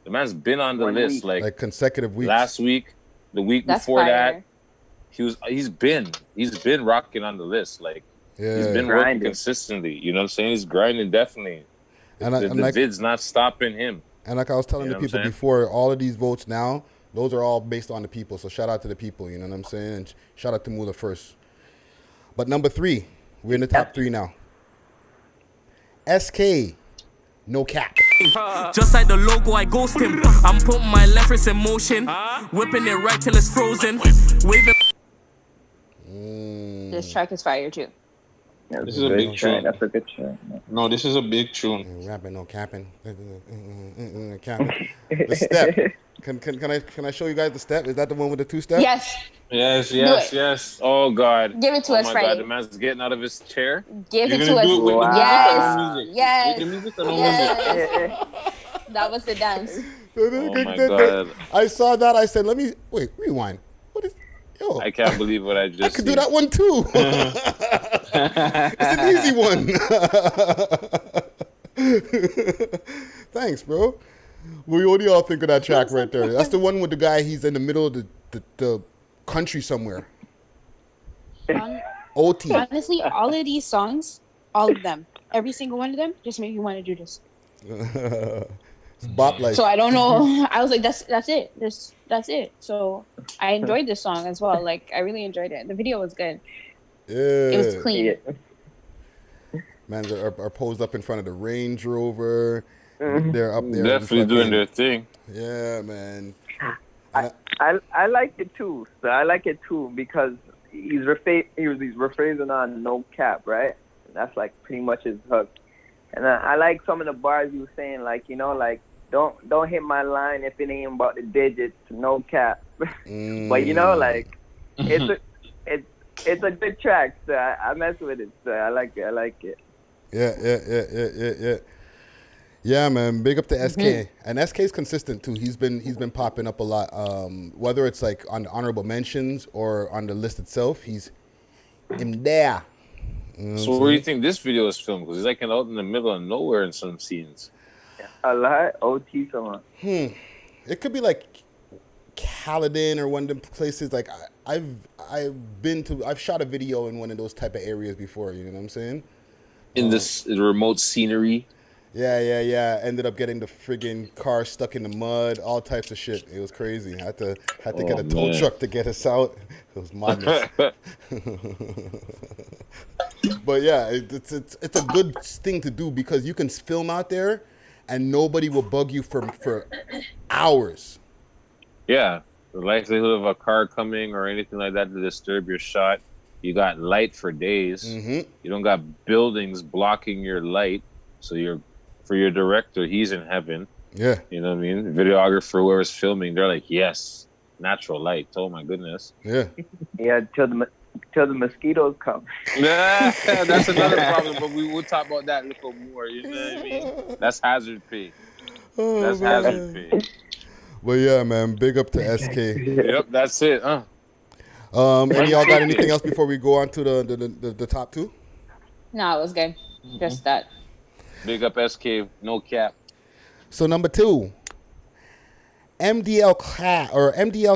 The man's been on the 1 list week. like consecutive weeks. last week, the week That's before fire. that. He's been rocking on the list. Like he's been working Grinding. consistently. You know what I'm saying? He's grinding definitely. And The vid's not stopping him. And like I was telling You the know what I'm people saying? before, all of these votes now, those are all based on the people. So shout out to the people, you know what I'm saying? And shout out to Mula first. But number 3, we're in the top 3 now. SK, no cap. Just like the logo, I ghost him. I'm putting my left wrist in motion, whipping it right till it's frozen, waving. This track is fire too. Yeah, This is a big tune. That's a good tune. No, this is a big tune. Rapping, no capping. Capping. The step. Can I show you guys the step? Is that the one with the 2-step? Yes, Yes. Oh God. give it to Oh us, my Friday. God, the man's getting out of his chair. Give You're it to gonna us. do it with the Wow. music Yes, or no music? With the music or no yes. music? That was the dance. Oh my God. I saw that. I said, wait, rewind. What is, yo, I can't believe what I just I could do seen. that one too. It's an easy one. Thanks, bro. What do y'all think of that track right there? That's the one with the guy, he's in the middle of the country somewhere. OT. Honestly, all of these songs, all of them, every single one of them, just make me want to do this. It's bop life. So I don't know. I was like, that's it. That's it. So I enjoyed this song as well. Like I really enjoyed it. The video was good. It was clean. Yeah. Man, are posed up in front of the Range Rover. They're up there. Definitely doing their thing. Yeah, man. I like it too. So I like it too because he's rephrasing on no cap, right? That's like pretty much his hook. And I like some of the bars he was saying, like, you know, like don't hit my line if it ain't about the digits, no cap. But you know, like it's a good track. So I mess with it. So I like it. Yeah. Yeah, man. Big up to SK. And SK's consistent too. He's been popping up a lot. Whether it's like on the honorable mentions or on the list itself, he's in there. You know So where do you think this video is filmed? Because it's like out in the middle of nowhere in some scenes. A lot. OT someone. It could be like Caledon or one of them places. Like I've shot a video in one of those type of areas before. You know what I'm saying? In this remote scenery. Yeah. Ended up getting the friggin' car stuck in the mud, all types of shit. It was crazy. I had to get a tow truck to get us out. It was madness. But yeah, it's a good thing to do because you can film out there, and nobody will bug you for hours. Yeah, the likelihood of a car coming or anything like that to disturb your shot. You got light for days. You don't got buildings blocking your light, so for your director, he's in heaven. Yeah. You know what I mean? Videographer, whoever's filming, they're like, yes, natural light. Oh my goodness. Yeah. Yeah, till the mosquitoes come. Yeah, that's another problem, but we'll talk about that a little more. You know what I mean? That's hazard pay. That's hazard pay. Well, yeah, man. Big up to SK. Yep, that's it. Any of y'all got anything else before we go on to the top 2? No, it was good. Just that. Big up SK, no cap. So number 2, MDL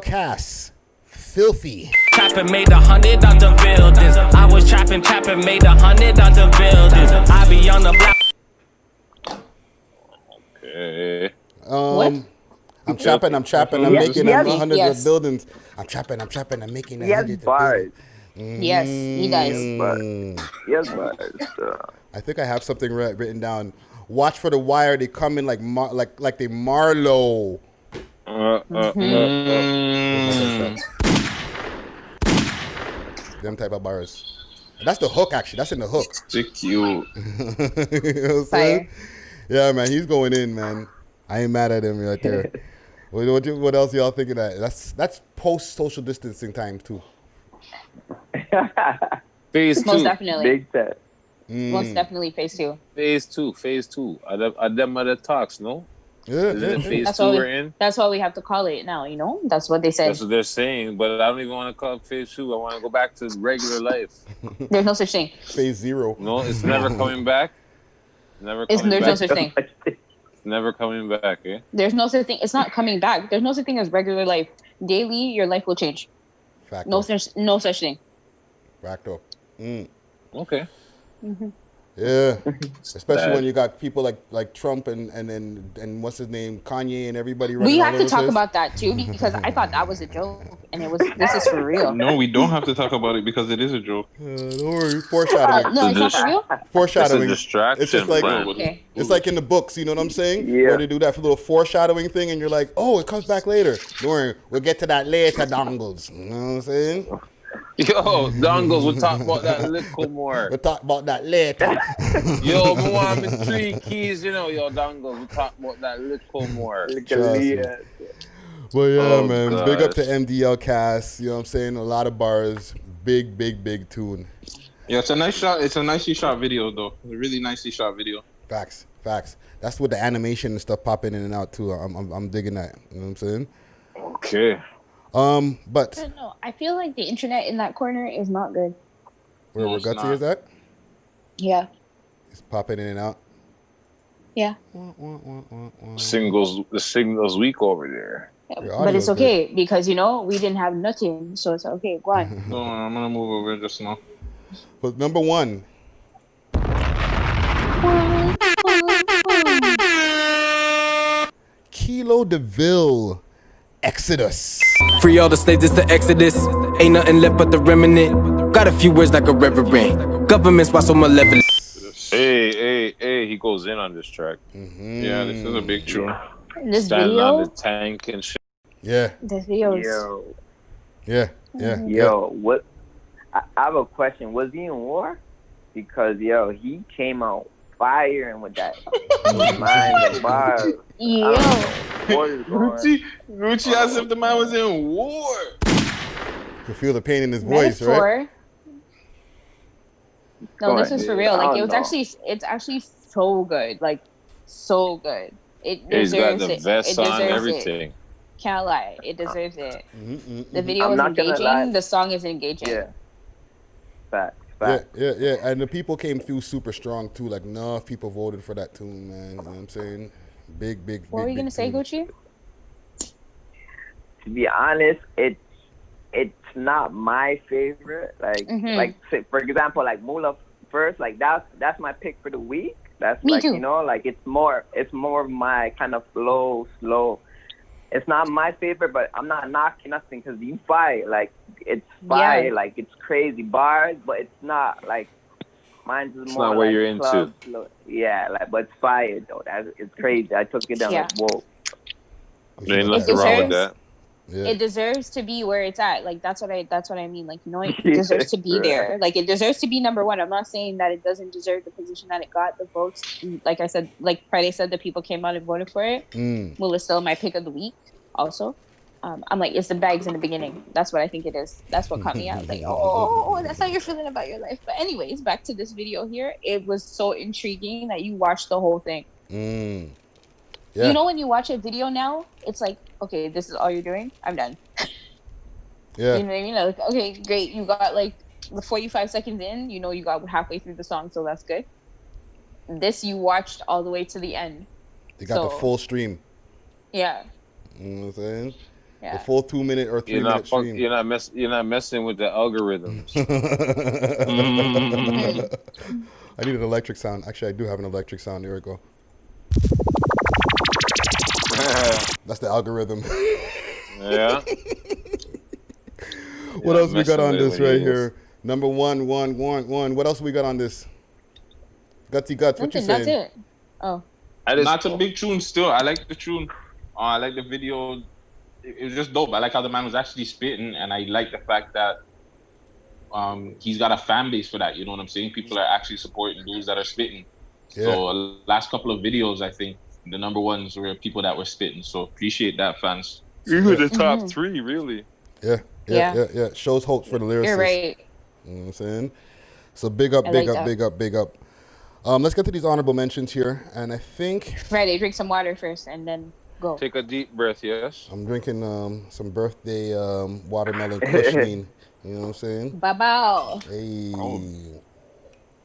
Cass, Filthy. Trapping made 100 out the buildings. I was trapping made 100 out the buildings. I be on the block. Okay. What? I'm trapping, I'm making Yes. hundreds Yes. of buildings. I'm trapping, I'm making He has hundreds of bars. buildings. Yes, he does. Yes, bars. I think I have something written down. Watch for the wire. They come in like they Marlowe. Them type of bars. That's the hook, actually. That's in the hook. Stick you. You know what I'm saying? Fire. Yeah, man, he's going in, man. I ain't mad at him right there. What else y'all thinking of? That's post social distancing time too. Phase Most two. definitely. Big set. Most definitely phase 2. Phase two. Are them other talks, no? Yeah, Isn't it phase That's 2 why we're in? that's why we have to call it now, you know? That's what they said. That's what they're saying, but I don't even want to call it phase 2. I want to go back to regular life. There's no such thing. Phase 0. No, it's never coming back. Never There's coming no back. such thing. It's never coming back, eh? There's no such thing. It's not coming back. There's no such thing as regular life. Daily, your life will change. Facto. No such thing. Facto. Okay. Yeah, especially bad. when you got people like Trump and what's his name, Kanye and everybody running We all have over to the talk place. about that too because I thought that was a joke and this is for real. No, we don't have to talk about it because it is a joke. Don't worry, foreshadowing. No, it's not for real. Foreshadowing. It's a distraction, It's just like friend. Okay. it's like in the books, you know what I'm saying? Yeah. Where they do that little foreshadowing thing, and you're like, oh, it comes back later. Don't worry, we'll get to that later, dongles. You know what I'm saying? Yo, Dongles, we'll talk about that a little more. We'll talk about that later. Yo, me want me 3 keys, you know, yo, Dongles, we'll talk about that a little more. Trust me. Well, yeah, Oh, man. Big up to gosh. MDL Cast. You know what I'm saying? A lot of bars. Big tune. Yeah, it's a nice shot. It's a nicely shot video, though. It's a really nicely shot video. Facts. That's with the animation and stuff popping in and out too. I'm digging that. You know what I'm saying? Okay. But I don't know. I feel like the internet in that corner is not good. where No, it's Guttzy not. is at? Yeah. It's popping in and out. Yeah. The signal's weak over there. Your But it's audio's okay because you know we didn't have nothing, so it's okay. Go on. No, I'm gonna move over just now. But number 1, Kilo DeVille, Exodus. Free all the slaves, it's the Exodus. Ain't nothing left but the remnant. Got a few words like a reverend. Government's why so malevolent. Hey, he goes in on this track. Yeah, this is a big tune. This Standing on video, the tank and shit. Yeah. this video is Yo, what? I have a question. Was he in war? Because he came out firing with that mind and bars. yo. What is going on? Gucci asked if the man was in war. You feel the pain in his voice, right? Metaphor. No, Go this ahead. is for real. I Like don't it's actually so good. Like so good. It He's got deserves the it. vest It on, deserves everything. it. Can't lie. It deserves it. The video I'm is not gonna lie. engaging. The song is engaging. Yeah. Facts. Yeah. And the people came through super strong too. Like enough people voted for that tune, man. You know what I'm saying? Big. What were you gonna say, tune. Gucci? To be honest, it's not my favorite. Like say, for example, like Mula first, like that's my pick for the week. That's Me like too. you know, like it's more of my kind of slow. It's not my favorite, but I'm not knocking nothing because you fire. Like it's fire, Yeah. like it's crazy bars, but it's not like mine's is It's more not what like you're into. club, slow. Yeah, like but it's fire though. It's crazy. I took it down Yeah. like whoa. There ain't It nothing wrong with deserves- that. Yeah. It deserves to be where it's at. Like that's what I mean. Like, you know, it Yeah, deserves to be right. there. Like it deserves to be number 1. I'm not saying that it doesn't deserve the position that it got, the votes. Like I said, like Friday said, the people came out and voted for it. Well, it's still my pick of the week also. I'm like, it's the bags in the beginning. That's what I think it is. That's what caught me out. Like, oh, that's how you're feeling about your life. But anyways, back to this video here. It was so intriguing that you watched the whole thing. Yeah. You know, when you watch a video now, it's like, okay, this is all you're doing. I'm done. Yeah. You know what I mean? Like, okay, great. You got like the 45 seconds in. You know, you got halfway through the song, so that's good. This you watched all the way to the end. They got the So- full stream. Yeah. You know what I'm saying? Yeah. The full 2 minute or 3 You're minute not stream. you're not messing with the algorithms. I need an electric sound. Actually, I do have an electric sound. There we go. That's the algorithm. Yeah. What else we got messing on with this it, right yes. here? Number one. What else we got on this? Gutsy Guts, what you Nothing, saying? that's it. Oh. Not a big tune still. I like the tune. I like the video. It was just dope. I like how the man was actually spitting, and I like the fact that he's got a fan base for that. You know what I'm saying? People are actually supporting dudes that are spitting. Yeah. So last couple of videos, I think the number ones were people that were spitting. So appreciate that, fans. You were the top 3, really. Yeah. Shows hope for the lyricists. You're right. You know what I'm saying? So big up. Let's get to these honorable mentions here. And I think... Friday, drink some water first and then go. Take a deep breath, yes? I'm drinking some birthday watermelon kushmein. You know what I'm saying? Babao. Hey.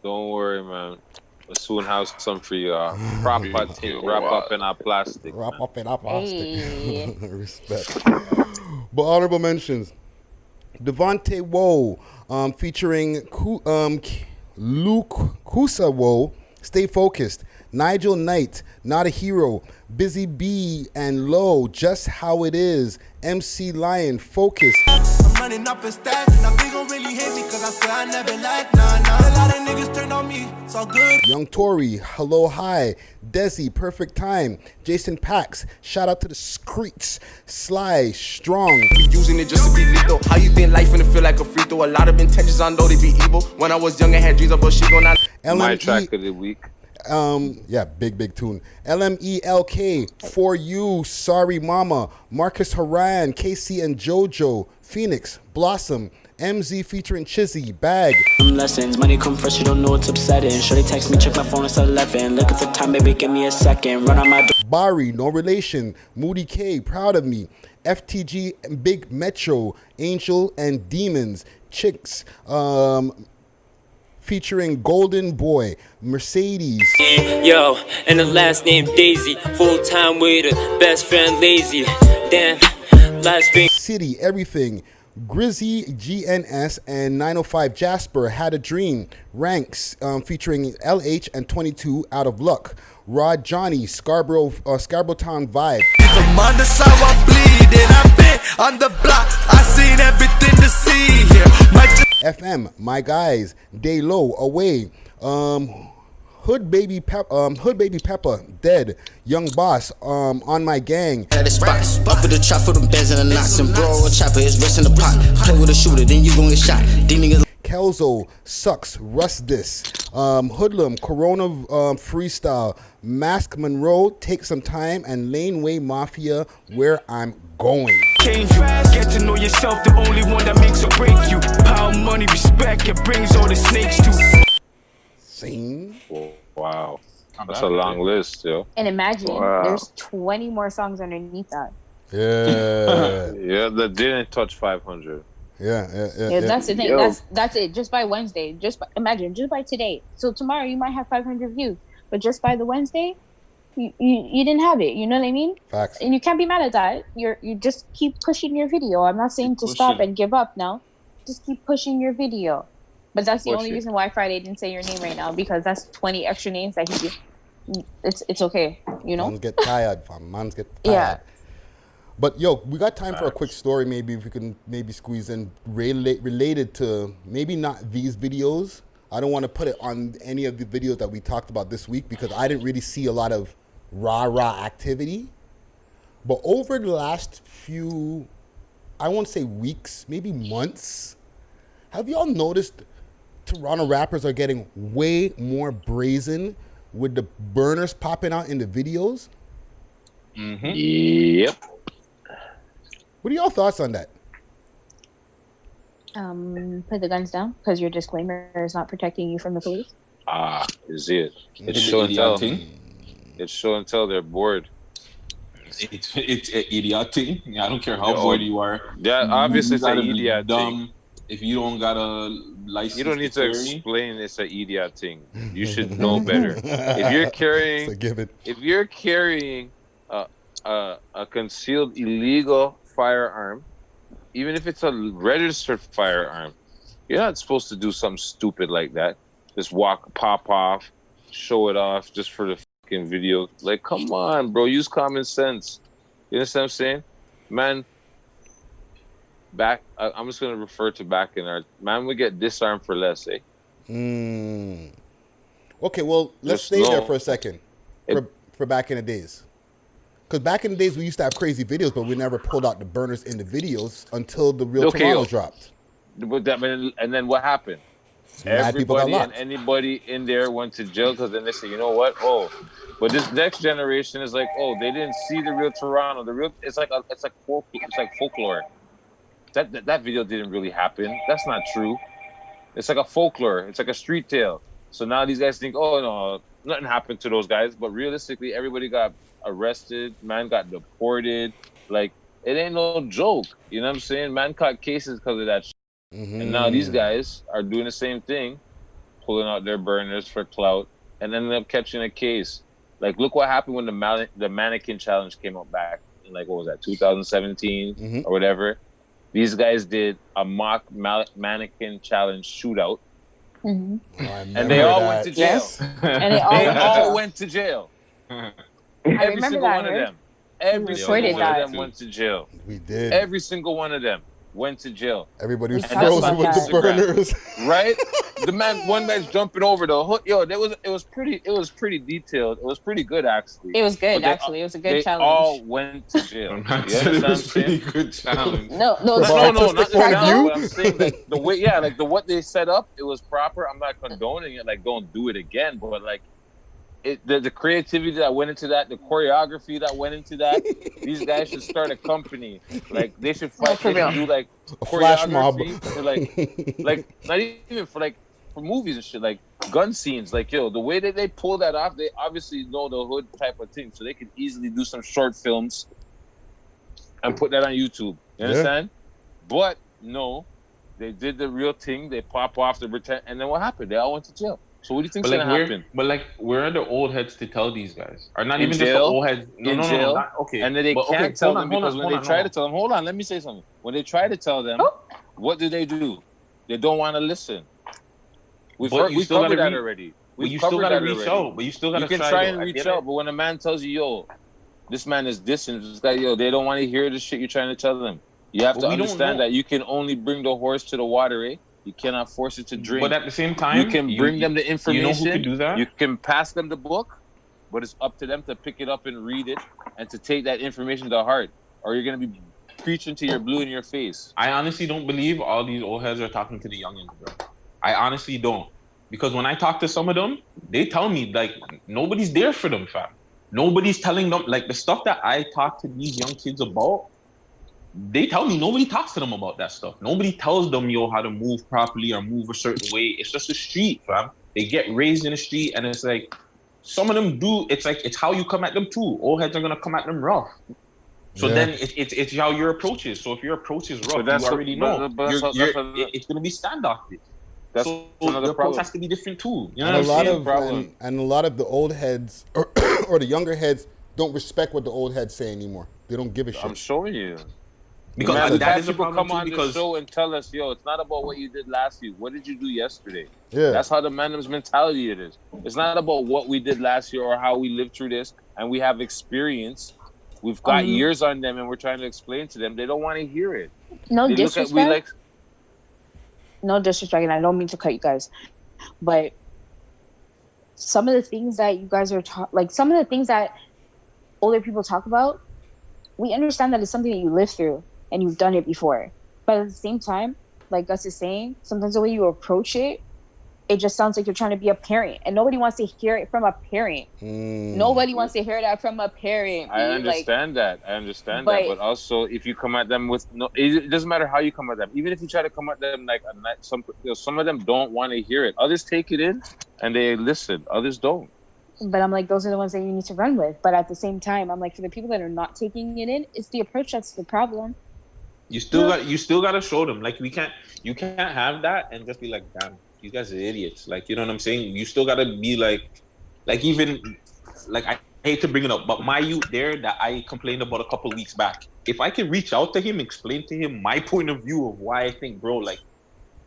Don't worry, man. We'll soon have some for you. Wrap up in our plastic. Wrap up in our plastic. Hey. Respect. But honorable mentions. Devontae Woe featuring Luke Kusa Woe, Stay Focused. Nigel Knight, Not a Hero. Busy B and Low, Just How It Is. MC Lion, Focus. I'm running up a stack. Now they gon' really hate me cause I said I never liked. Nah. A lot of niggas turned on me. It's all good. Young Tory, Hello Hi. Desi, Perfect Time. Jason Pax, shout out to the Screeks. Sly, Strong. Using it just to be lethal. How you think life finna feel like a free throw? A lot of intentions, I know they be evil. When I was young, I had dreams about shit going on. My track of the week. Big tune. LMELK, For You, Sorry Mama, Marcus Haran, KC and JoJo, Phoenix, Blossom, MZ featuring Chizzy, Bag. Lessons, money come first, you don't know what's upsetting. Should they text me, check my phone, it's 11. Look at the time, baby, give me a second. Run on my door. Bari, No Relation, Moody K, Proud of Me, FTG, Big Metro, Angel and Demons, Chicks, featuring Golden Boy, Mercedes. Yo, and the last name Daisy. Full-time waiter, best friend lazy. Damn, last thing. City, Everything. Grizzy, GNS, and 905 Jasper, Had a Dream. Ranks, featuring LH and 22, Out of Luck. Rod Johnny, Scarborough Town Vibe. The mother's how I bleed and I've been on the block. I seen everything to see here. FM, My Guys, Day Low, Away. Hood Baby Pepper, Dead. Young Boss, On My Gang. At the spot, up with the trap for them bands and the knots. And bro, a chopper is rest in the pot. Play with a shooter, then you gon' get shot. These niggas. Kelzo, Sucks, Rust This. Hoodlum, Corona Freestyle. Mask Monroe, Take Some Time. And Laneway Mafia, Where I'm Going. Change you, get to know yourself, the only one that makes or break you. Power, money, respect, it brings all the snakes to. Sing. Wow. That's a long list, yo. And imagine, there's 20 more songs underneath that. Yeah. Yeah, that didn't touch 500. Yeah. That's the thing. That's it. Just by Wednesday. Imagine, just by today. So tomorrow you might have 500 views, but just by the Wednesday, you didn't have it. You know what I mean? Facts. And you can't be mad at that. You just keep pushing your video. I'm not saying to stop and give up now. Just keep pushing your video. But that's the only reason why Friday didn't say your name right now, because that's 20 extra names that he. It's okay, you know. Mans get tired, fam. Mans get tired. Yeah. But yo, we got time for a quick story. Maybe if we can squeeze in related to maybe not these videos. I don't want to put it on any of the videos that we talked about this week because I didn't really see a lot of rah activity. But over the last few, I won't say weeks, maybe months, have y'all noticed Toronto rappers are getting way more brazen with the burners popping out in the videos? Mm-hmm. Yep. What are y'all thoughts on that? Put the guns down because your disclaimer is not protecting you from the police. Is it? It's show and tell. It's show and tell. They're bored. It's an idiot thing. I don't care how bored you are. Yeah, obviously it's an idiot thing. If you don't got a license, you don't need to explain it's an idiot thing. You should know better. If you're carrying a concealed illegal firearm, even if it's a registered firearm, you're not supposed to do something stupid like that. Just pop off, show it off just for the fucking video. Like, come on, bro, use common sense. You understand what I'm saying? Man, I'm just going to refer to back in our... Man, we get disarmed for less, eh? Okay, well, let's stay there for a second. For back in the days. Because back in the days, we used to have crazy videos, but we never pulled out the burners in the videos until the real Toronto dropped. But that, and then what happened? Mad people got Everybody and locked. anybody in there went to jail because then they say, you know what? Oh, but this next generation is like, oh, they didn't see the real Toronto. The real, it's like folklore. That video didn't really happen. That's not true. It's like a folklore. It's like a street tale. So now these guys think, oh no, nothing happened to those guys. But realistically, everybody got arrested. Man got deported. Like, it ain't no joke. You know what I'm saying? Man caught cases because of that shit. And now these guys are doing the same thing, pulling out their burners for clout, and ended up catching a case. Like, look what happened when the mannequin challenge came out back in, like, what was that, 2017 or whatever. These guys did a mock mannequin challenge shootout. Oh, And they all went to jail. Yes. And they all went to jail. Every single one of them. Every single one of them went to jail. We did. Every single one of them went to jail. Everybody was frozen with the burners. Right? One man's jumping over the hood. Yo, it was pretty detailed. It was pretty good, actually. It was good, actually. It was a good challenge. They all went to jail. It was pretty good challenge. No, not the challenge. But I'm saying, like, the way, like what they set up, it was proper. I'm not condoning it. Like, don't do it again. But like, the creativity that went into that, the choreography that went into that, these guys should start a company. Like, they should fight. They should do like a flash mob. Like not even for movies and shit, like gun scenes. Like, yo, the way that they pull that off, they obviously know the hood type of thing, so they could easily do some short films and put that on YouTube. You understand? But no, they did the real thing. They pop off the pretend, and then what happened? They all went to jail. So what do you think's gonna happen? But like, where are the old heads to tell these guys? Or not in even jail, just the old heads. No, not, okay. And then they can't tell them because when they try to tell them, hold on, let me say something. When they try to tell them, what do? They don't want to listen. We covered that already. You still gotta reach out. But you still gotta try and reach out. But when a man tells you, yo, this man is dissing, this guy, yo, they don't want to hear the shit you're trying to tell them. You have to understand that you can only bring the horse to the water, eh? You cannot force it to drink. But at the same time, you can bring them the information. You know who can do that? You can pass them the book, but it's up to them to pick it up and read it and to take that information to heart, or you're gonna be preaching to your blue in your face. I honestly don't believe all these old heads are talking to the youngins, bro. I honestly don't, because when I talk to some of them, they tell me like nobody's there for them, fam. Nobody's telling them like the stuff that I talk to these young kids about. They tell me nobody talks to them about that stuff. Nobody tells them, yo, how to move properly or move a certain way. It's just a street, fam. They get raised in the street, and it's like some of them do. It's like it's how you come at them too. Old heads are gonna come at them rough. So then it's how your approach is. So if your approach is rough, you already know it's gonna be standoffish. So the approach has to be different too. You know what I'm saying? And a lot of the old heads or the younger heads don't respect what the old heads say anymore. They don't give a shit. I'm showing you. Because that is a people problem come on the show and tell us, yo, it's not about what you did last week. What did you do yesterday? Yeah. That's how the man's mentality it is. It's not about what we did last year or how we lived through this, and we have experience. We've got years on them, and we're trying to explain to them. They don't want to hear it. No disrespect. No disrespect, and I don't mean to cut you guys, but some of the things that you guys are some of the things that older people talk about, we understand that it's something that you live through and you've done it before. But at the same time, like Guttz is saying, sometimes the way you approach it, it just sounds like you're trying to be a parent, and nobody wants to hear it from a parent. Nobody wants to hear that from a parent. I understand that. But also, if you come at them with it doesn't matter how you come at them. Even if you try to come at them like some of them don't want to hear it. Others take it in and they listen. Others don't. But I'm like, those are the ones that you need to run with. But at the same time, I'm like, for the people that are not taking it in, it's the approach that's the problem. You still got to show them. Like, you can't have that and just be like, damn, you guys are idiots. Like, you know what I'm saying? You still got to be like even, like, I hate to bring it up, but my youth there that I complained about a couple of weeks back, if I can reach out to him, explain to him my point of view of why I think, bro, like,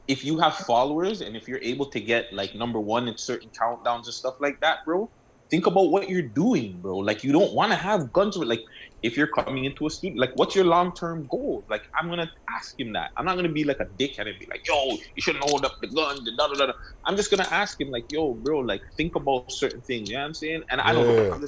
if you have followers and if you're able to get like #1 in certain countdowns and stuff like that, bro, think about what you're doing, bro. Like, you don't want to have guns with, like, if you're coming into a student, like, what's your long-term goal? Like, I'm going to ask him that. I'm not going to be like a dickhead and be like, yo, you shouldn't hold up the gun, da-da-da-da. I'm just going to ask him, like, yo, bro, like, think about certain things, you know what I'm saying? And I don't know,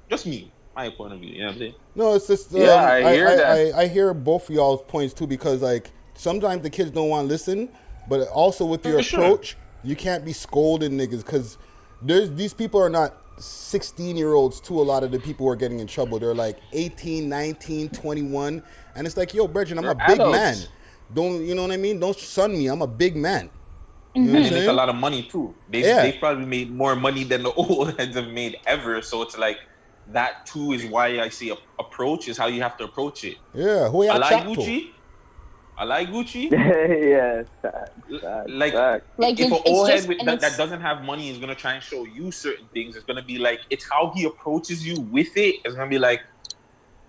just me, my point of view, you know what I'm saying? No, it's just, I hear that. I hear both of y'all's points, too, because, like, sometimes the kids don't want to listen, but also with your approach, you can't be scolding niggas because these people are not 16-year-olds too. A lot of the people who are getting in trouble, they're like 18, 19, 21, and it's like, yo, Brethren, I'm a big man. Don't, you know what I mean? Don't son me. I'm a big man. You know and they make a lot of money too. They've probably made more money than the old heads have made ever. So it's like that too is why I see approach is how you have to approach it. Yeah, who I like Gucci. I like Gucci. Yes. Like if an old head that doesn't have money is gonna try and show you certain things, it's gonna be like it's how he approaches you with it. It's gonna be like,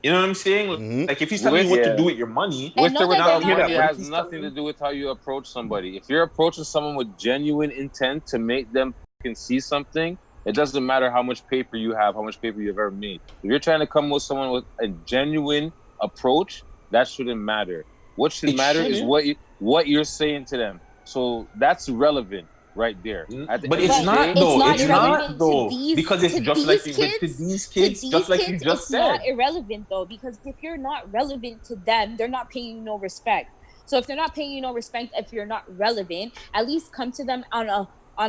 you know what I'm saying? Like if he's telling you what to do with your money, with or without money, it has nothing to do with how you approach somebody. If you're approaching someone with genuine intent to make them fucking see something, it doesn't matter how much paper you have, how much paper you've ever made. If you're trying to come with someone with a genuine approach, that shouldn't matter. What should matter is what you're saying to them. So that's relevant right there. But it's not though. It's not though. Because it's just like to these kids, just like you just said. It's not irrelevant though, because if you're not relevant to them, they're not paying you no respect. So if they're not paying you no respect, if you're not relevant, at least come to them on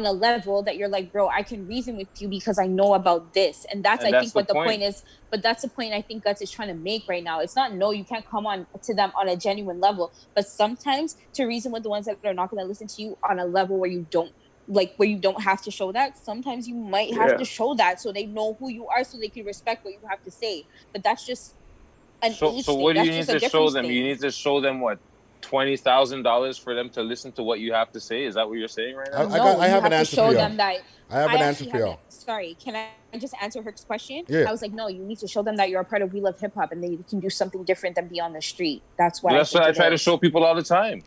a level that you're like, bro, I can reason with you because I know about this. And that's I think what the point is. But that's the point I think Guttz is trying to make right now. It's not, no, you can't come on to them on a genuine level. But sometimes to reason with the ones that are not going to listen to you on a level where you don't have to show that, sometimes you might have to show that so they know who you are, so they can respect what you have to say. But that's just an age thing. So what do you need to show them? You need to show them what? $20,000 for them to listen to what you have to say? Is that what you're saying right now? I have an answer for you. I have an answer for you. Sorry, can I just answer Herc's question? Yeah. I was like, no, you need to show them that you're a part of We Love Hip Hop and that you can do something different than be on the street. That's why. That's what I try to show people all the time.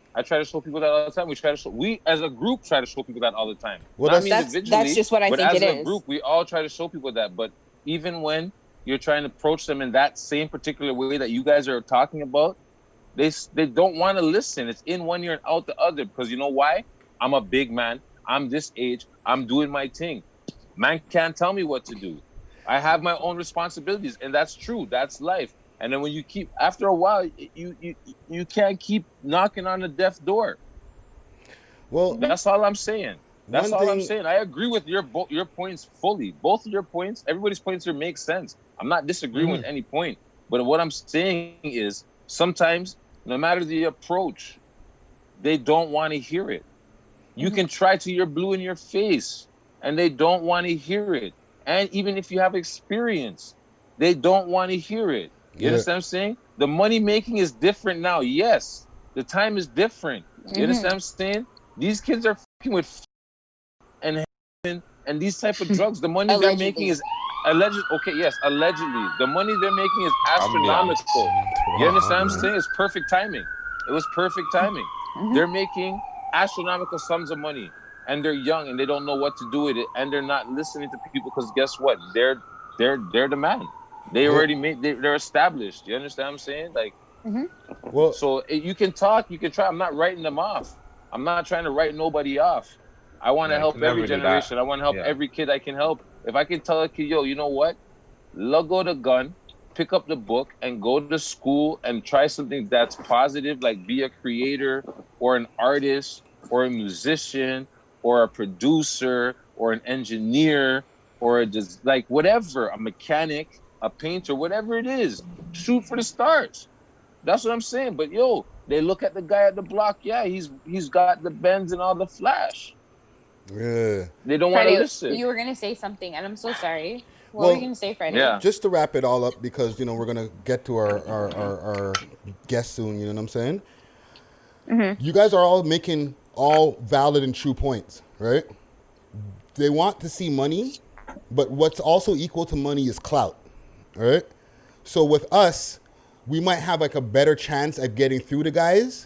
We as a group try to show people that all the time. Well, that's just what I think it is. As a group, we all try to show people that. But even when you're trying to approach them in that same particular way that you guys are talking about, they don't want to listen. It's in one ear and out the other. Because you know why? I'm a big man. I'm this age. I'm doing my thing. Man can't tell me what to do. I have my own responsibilities, and that's true. That's life. And then when you keep, after a while, you can't keep knocking on a deaf door. Well, that's all I'm saying. That's all I'm saying. I agree with your points fully. Both of your points, everybody's points here make sense. I'm not disagreeing with any point. But what I'm saying is sometimes, no matter the approach, they don't want to hear it. You can try till you're blue in your face, and they don't want to hear it. And even if you have experience, they don't want to hear it. You understand what I'm saying? The money making is different now. Yes, the time is different. You understand what I'm saying? These kids are fucking with and these type of drugs. The money they're making is allegedly. The money they're making is astronomical. You understand what I'm saying? It's perfect timing. It was perfect timing. They're making astronomical sums of money, and they're young and they don't know what to do with it, and they're not listening to people because guess what? They're the man. They already they're established. You understand what I'm saying? Like, well, so you can talk, you can try. I'm not writing them off. I'm not trying to write nobody off. I want to help every generation. I want to help every kid I can help. If I can tell a kid, yo, you know what? Let go the gun, pick up the book, and go to school and try something that's positive, like be a creator or an artist or a musician or a producer or an engineer or like whatever, a mechanic, a painter, whatever it is. Shoot for the stars. That's what I'm saying. But yo, they look at the guy at the block. Yeah, he's got the Benz and all the flash. Yeah. They don't want to listen. You were gonna say something, and I'm so sorry. What were you gonna say, Freddie? Yeah. Just to wrap it all up, because we're gonna get to our guest soon. You know what I'm saying? You guys are all making all valid and true points, right? They want to see money, but what's also equal to money is clout, right? So with us, we might have like a better chance at getting through to guys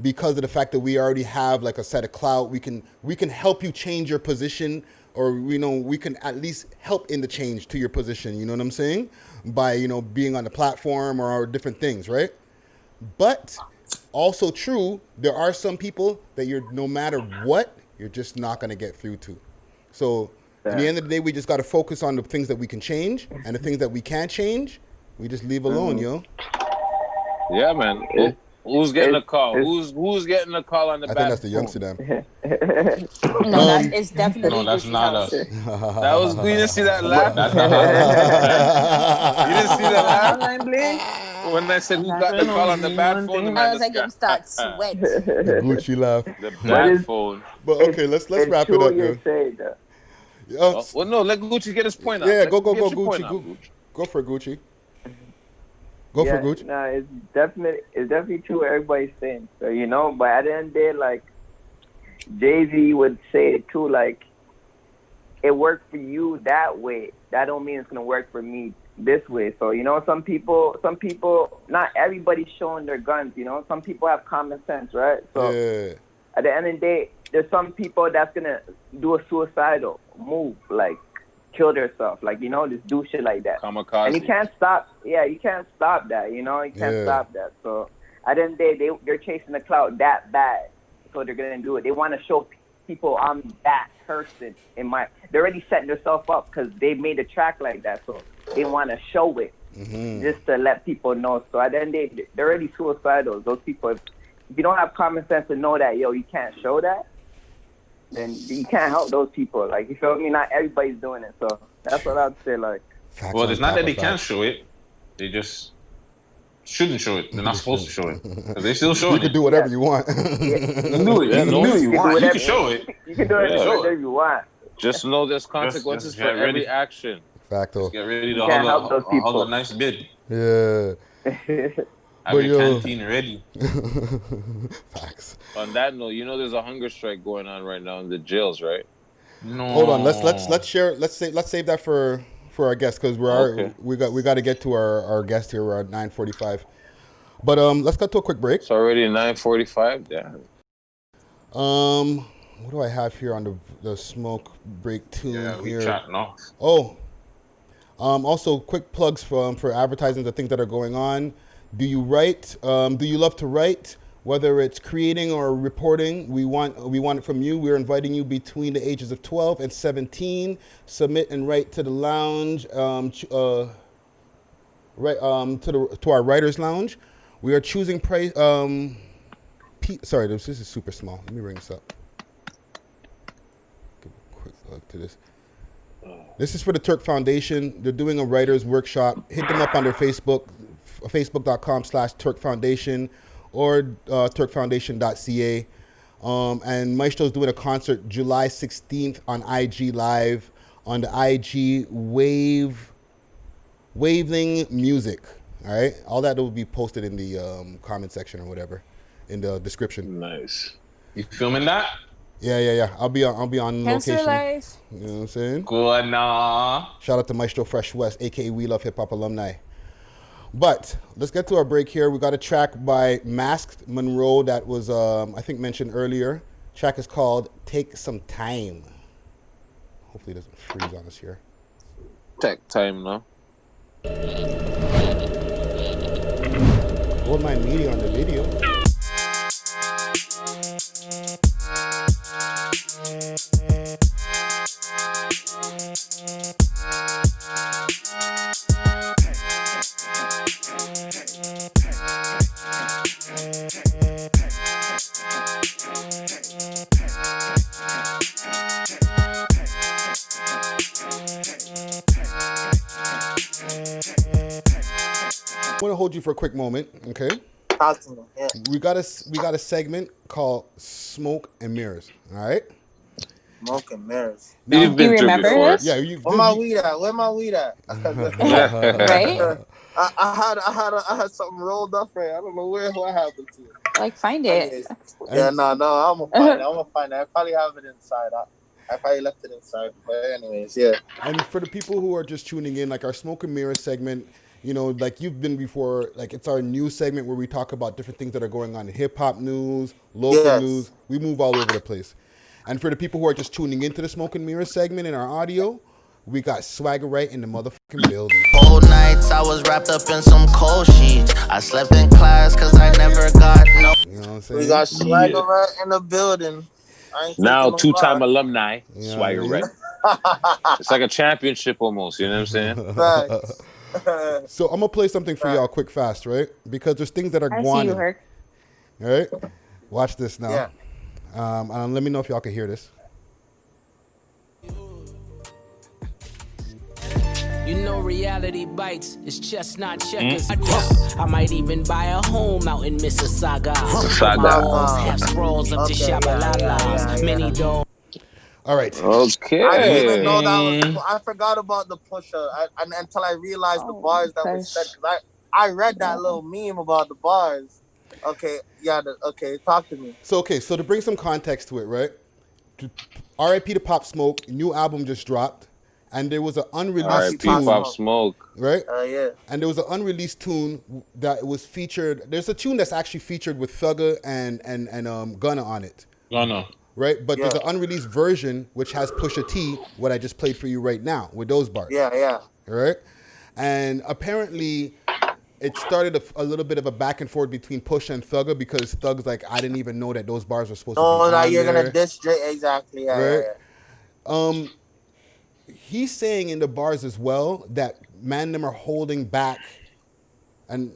because of the fact that we already have like a set of clout. We can help you change your position, or we can at least help in the change to your position. You know what I'm saying? By being on the platform or different things, right? But also true, there are some people that no matter what, you're just not gonna get through to. So at the end of the day, we just got to focus on the things that we can change, and the things that we can't change, we just leave alone, yo. Yeah, man. Who's getting a call? Who's getting a call on the I bad think that's the youngster them. No, that is definitely. No, that's Gucci's not house. us. That was you didn't see that laugh. That's the hotline. You didn't see that laugh Hotline bling. when I said who got the call on the bad phone. The man I was like, him start sweat. The Gucci laugh. The bad phone. But okay, let's wrap it up. Well, no, let Gucci get his point out. Yeah, go, Get your Gucci. point out, Go for it, Gucci. Go for Gucci. No, it's definitely true what everybody's saying. So, you know, but at the end of the day, like, Jay-Z would say it too, like, it worked for you that way. That don't mean it's going to work for me this way. So, you know, some people, not everybody's showing their guns, you know. Some people have common sense, right? So, at the end of the day, there's some people that's going to do a suicidal move, like, kill themselves, like, you know, just do shit like that. Kamikaze. And you can't stop that, you know, you can't stop that. So at the end of the day, they're chasing the clout that bad, so they're gonna do it. They want to show people I'm that person they're already setting themselves up because they made a track like that, so they want to show it just to let people know. So at the end of the day, they're already suicidal. Those people, if you don't have common sense to know that, you can't show that, then you can't help those people. Like, you feel me? Not everybody's doing it. So that's what I'd say. Like, well, it's not that they can't show it. They just shouldn't show it. They're not supposed to show it. Because they still show it. You can do whatever you want. You can do it. You can do what you want. You can show it. You can do whatever you want. Just know there's consequences for every action. Facto. Just get ready to hug a nice bid. Yeah. Have your canteen ready. Facts. On that note, you know there's a hunger strike going on right now in the jails, right? No. Hold on. Let's share. Let's save that for our guest because we got to get to our guest here. We're at 9:45. But let's cut to a quick break. It's already 9:45. Yeah. What do I have here on the smoke break tune here? Chatting off. Oh. Also, quick plugs for advertisements of things that are going on. Do you write? Do you love to write? Whether it's creating or reporting, we want it from you. We're inviting you between the ages of 12 and 17. Submit and write to the lounge, to our writers lounge. We are choosing price. Sorry, this is super small. Let me bring this up. Give a quick plug to this. This is for the Turk Foundation. They're doing a writers workshop. Hit them up on their Facebook. Facebook.com/Turk Foundation or turkfoundation.ca. And Maestro's doing a concert July 16th on IG Live on the IG Waveling Music. All right, all that will be posted in the comment section or whatever in the description. Nice. You filming that? Yeah. I'll be on Cancer location. life. You know what I'm saying? Good nah. Shout out to Maestro Fresh West, aka We Love Hip Hop alumni. But let's get to our break here. We got a track by Masked Monroe that was, I think, mentioned earlier. Track is called Take Some Time. Hopefully it doesn't freeze on us here. Take time, no? What my media on the video? I want to hold you for a quick moment, okay? Talk to me. Yeah. We got a segment called Smoke and Mirrors. All right. Smoke and mirrors. Now, You've been remember through before. this? Yeah, you. Where my weed at? Where my weed at? Right? I had something rolled up right. I don't know what happened to it. Like, find it. Yeah, no, I'm gonna find it. I probably have it inside. I probably left it inside. But anyways, yeah. And for the people who are just tuning in, like our Smoke and Mirrors segment, you know, like you've been before, like it's our news segment where we talk about different things that are going on in hip hop news, local news. We move all over the place. And for the people who are just tuning into the Smoke and Mirrors segment in our audio, we got Swagger Rite in the motherfucking building. Cold nights, I was wrapped up in some cold sheets. I slept in class because I never got no. You know what I'm saying? We got Swagger Rite in the building. Now, two-time alumni, Swagger Rite. It's like a championship almost, you know what I'm saying? So I'm going to play something for y'all quick, fast, right? Because there's things that are I going see you, Herc. All right, watch this now. Yeah. And let me know if y'all can hear this. You know reality bites, it's chestnut checkers. I might even buy a home out in Mississauga. My walls have scrolls up to Shabalalas. Many don't. All right. Okay. I didn't even know that was, I forgot about the pusher until I realized the bars that was said. Because I read that little meme about the bars. Okay, yeah, okay, talk to me. So to bring some context to it, right? R.I.P. to Pop Smoke, new album just dropped, and there was an unreleased tune. Pop Smoke. Right? Yeah. And there was an unreleased tune that was featured. There's a tune that's actually featured with Thugger and Gunna on it. Gunna. Right? But there's an unreleased version which has Pusha T, what I just played for you right now, with those bars. Yeah. Right? And apparently it started a little bit of a back and forth between Pusha and Thugger because Thugger's like, I didn't even know that those bars were supposed to be on now you're there. gonna diss Dre, exactly. Yeah, right? He's saying in the bars as well that them are holding back, and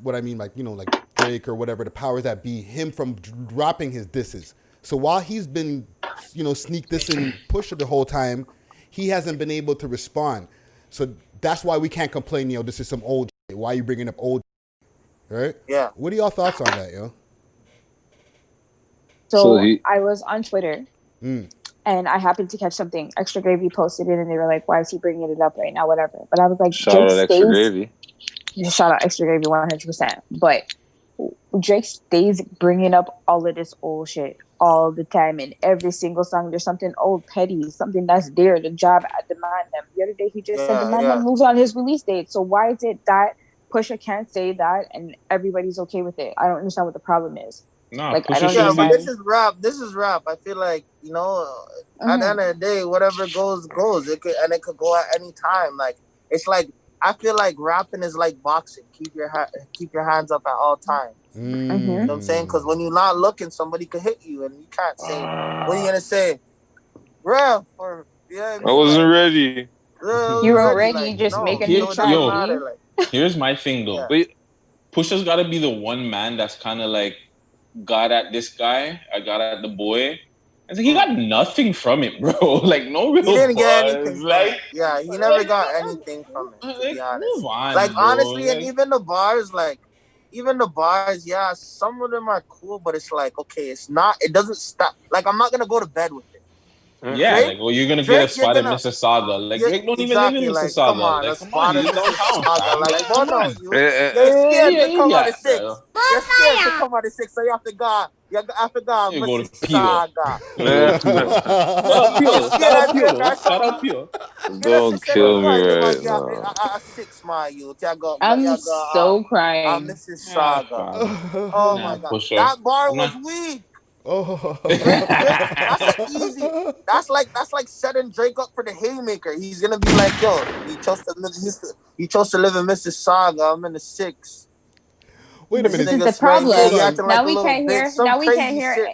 what I mean, like, you know, like Drake or whatever, the powers that be, him from dropping his disses. So while he's been, you know, sneak dissing Pusha the whole time, he hasn't been able to respond. So that's why we can't complain, yo, this is some old shit. Why are you bringing up old shit? Right? Yeah. What are y'all thoughts on that, yo? So I was on Twitter. And I happened to catch something. Extra Gravy posted it, and they were like, "Why is he bringing it up right now?" Whatever. But I was like, shout out Extra Gravy. Shout out Extra Gravy 100%. But Drake stays bringing up all of this old shit all the time. In every single song, there's something old, petty, something that's there. The job at Demand Them. The other day, he just said Demand Them moves on his release date. So why is it that Pusha can't say that and everybody's okay with it? I don't understand what the problem is. No, like, I don't but this is rap. I feel like, you know, at the end of the day, whatever goes. It could go at any time. Like, it's like, I feel like rapping is like boxing. Keep your hands up at all times. You know what I'm saying? Because when you're not looking, somebody could hit you, and you can't say. What are you gonna say, ref? Or I wasn't ready. You were ready. Like, just make a new track. Here's my thing though. Yeah. Pusha's got to be the one man that's kind of like got at this guy. I got at the boy. I think he got nothing from it, bro. Like, no real. He didn't get buzz. anything. Like, yeah, he never got anything from it. To be honest, move on, like, bro. honestly, Like, and even the bars, yeah, some of them are cool, but it's like, okay, it's not. It doesn't stop. Like, I'm not gonna go to bed with it. yeah, Drake, like, well, you're gonna get a spot in Mississauga. Like, Drake don't even live in Mississauga. Like, come on, like, a spot in Mississauga. Like, come no, on. you're scared to come out of 6. You're scared to come out of 6, so you have to go. You go to Mississauga. Shut up, yo. Don't kill me right now. I'm so crying. Mississauga. Oh my God, that bar was weak. Oh, that's easy. That's like setting Drake up for the haymaker. He's gonna be like, yo, he chose to live in Mississauga. I'm in the 6. Wait a minute. This is the problem. Now we can't hear. Shit,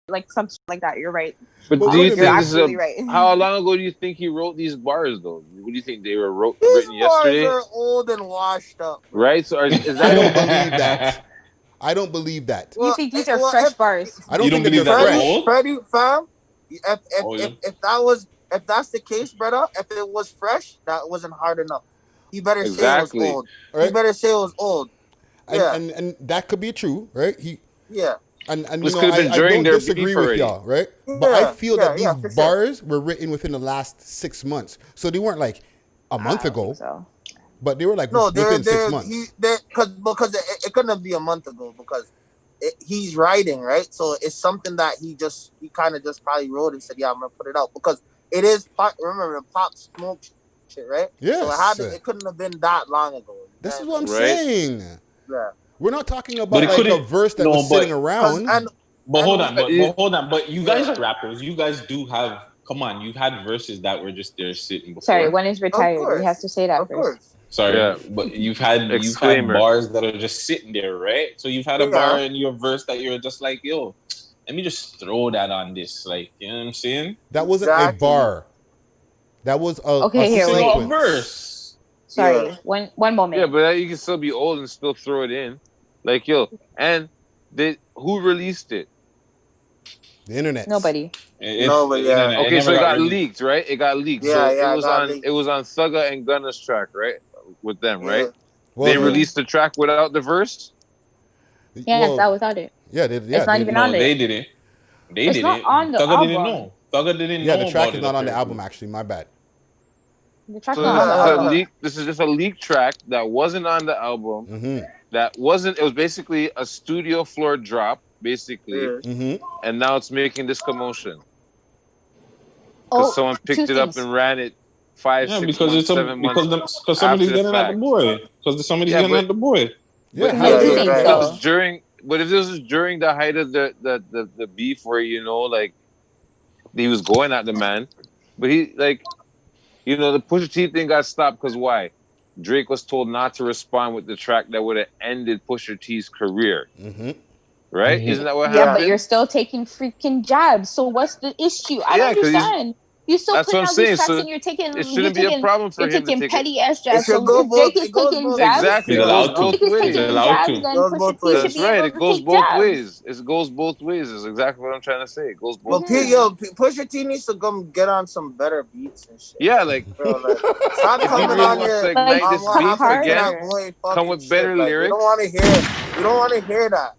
like something like that. You're right. But do you think absolutely right. How long ago do you think he wrote these bars, though? What do you think they were written These yesterday? bars are old and washed up. Right? So is that? I don't believe that. I don't believe that. You think these are fresh bars? I don't think they're fresh. Freddie, fam, if that's the case, brother, if it was fresh, that wasn't hard enough. He better say it was old. Right? He better say it was old. Yeah. And that could be true, right? And this you know, could have been I during don't their disagree beef with already. y'all, right? But I feel that these bars were written within the last 6 months, so they weren't like a month ago. So. But they were like within 6 months. Because it couldn't be a month ago because he's writing, right? So it's something that he kind of just probably wrote and said, yeah, I'm gonna put it out because it is remember Pop Smoke shit, right? Yes. So it couldn't have been that long ago. This is what I'm saying. Yeah. We're not talking about like a verse that was sitting around. But hold on. But you guys are rappers. You guys do have. Come on, you've had verses that were just there sitting before. Sorry, one is retired. He has to say that first. Sorry, but you've had bars that are just sitting there, right? So you've had a bar in your verse that you're just like, yo, let me just throw that on this, like, you know what I'm saying? That wasn't a bar. That was a verse. Sorry, one moment. Yeah, but you can still be old and still throw it in, like, yo, and Who released it? The internet. Nobody. Nobody. Yeah. Okay, so it got leaked, right? It got leaked. Yeah, so yeah, it was on Thugger and Gunna's track, right? With them, right? Well, they released the track without the verse. Yeah, it's out without it. Yeah, it's not even on it. They didn't. It's not on the Thugger album. didn't know. Thugger didn't know. Yeah, the track about is it, not on the apparently. album. Actually, my bad. The track's So not on the album. this is just a leaked track that wasn't on the album. Mm-hmm. That wasn't. It was basically a studio floor drop, basically, Mm-hmm. and now it's making this commotion because someone picked it up and ran it 5, 6 because months, it's 7 months. because somebody's after the getting at the fact. boy. Because somebody's getting at the boy. Yeah, But if this was during the height of the beef, where like he was going at the man, but he the Pusha T thing got stopped because why? Drake was told not to respond with the track that would have ended Pusha T's career. Mm-hmm. Right? Mm-hmm. Isn't that what Yeah, happened? but you're still taking freaking jabs. So what's the issue? I don't understand. You still That's putting what I'm out these saying. tracks So and you're taking. it shouldn't be a problem for you're him to taking take petty it. ass jabs. So go if Drake is both- taking both- jabs, Exactly. He's allowed to. Drake is He's taking allowed jabs, to. then Goes Pusha both T ways. should be That's right. able It to goes take both jabs. ways. It goes both ways. Is exactly what I'm trying to say. It goes both But ways. Pusha T needs to come get on some better beats and shit. Yeah, like Bro, stop if you coming really on want here. to ignite this what beef happened to that again, boy come fucking with shit. better Like, lyrics. We don't want to hear that.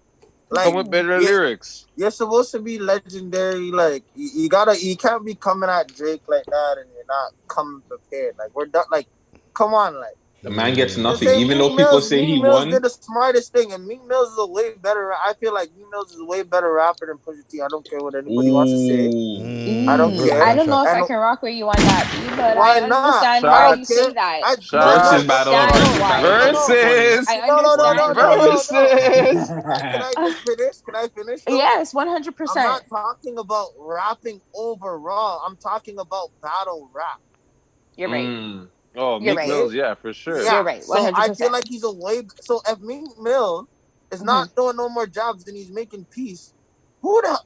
Like, Come with better lyrics. You're supposed to be legendary. Like you can't be coming at Drake like that and you're not coming prepared. Like we're done. Like, come on, like. The man gets nothing, Say even Meek though people Mills, say Meek he Mills won. did the smartest thing, and Meek Mills is a way better. I feel like Meek Mills is a way better rapper than Pusha T. I don't care what anybody wants to say. I don't care. I don't know if I can rock with you on that, B, but Why I understand why you say that. Versus battle. Versus. I understand. Versus. Can I finish? Though? Yes, 100%. I'm not talking about rapping overall. I'm talking about battle rap. You're right. Oh, Meek Mills, yeah, for sure. Yeah, you're right. 100%. So I feel like he's a way. So if Meek Mill is not throwing no more jobs and he's making peace, who the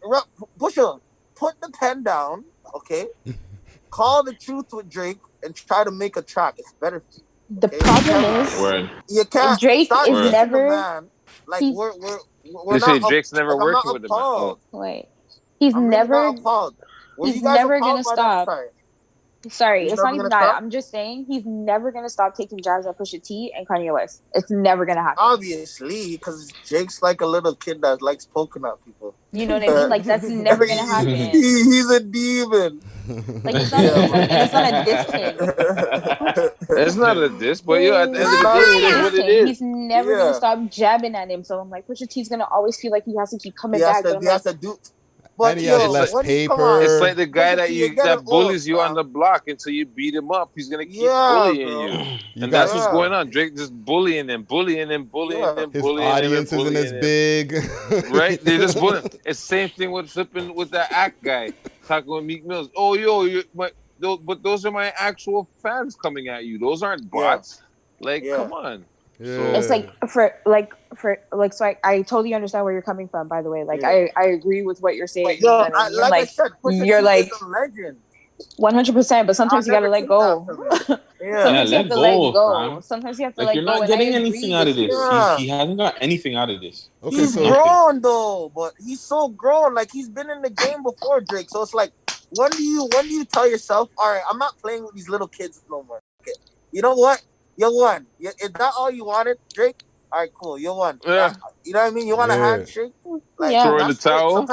Pusha, put the pen down, okay? Call the truth with Drake and try to make a track. It's better. For you, okay? The problem is you can't. Drake is never. Man. Like we're you not. say Drake's never like, working with the man. Oh. Wait, he's never. He's never gonna stop. Sorry, it's not even that. I'm just saying he's never gonna stop taking jabs at Pusha T and Kanye West. It's never gonna happen. Obviously, because Jake's like a little kid that likes poking at people. You know what I mean? Like that's never gonna happen. He's a demon. Like it's not a diss king. It's not a diss, but at the end of the day, it is what it is. He's never gonna stop jabbing at him. So I'm like, Pusha T's gonna always feel like he has to keep coming back. He has to do. But and he has less paper. It's like the guy that bullies you on the block until you beat him up. He's gonna keep bullying you, and that's what's going on. Drake just bullying him. His audience isn't as big, right? They just bullying. It's the same thing with flipping with that act guy talking with Meek Mills. Oh, but those are my actual fans coming at you. Those aren't bots. Like, come on. Yeah. So, it's like so I totally understand where you're coming from, by the way. Like I agree with what you're saying. I said, you're like a legend. 100%, but sometimes you gotta let go. Sometimes you have to let go. Man. Sometimes you have to like let you're go. not getting anything out of this. He hasn't got anything out of this. Okay, he's grown though, but he's so grown. Like he's been in the game before Drake. So it's like, when do you tell yourself, all right, I'm not playing with these little kids no more. Okay. You know what? You won. Is that all you wanted, Drake? All right, cool. You won. Yeah. You know what I mean? You want a handshake? Like, throw in the towel.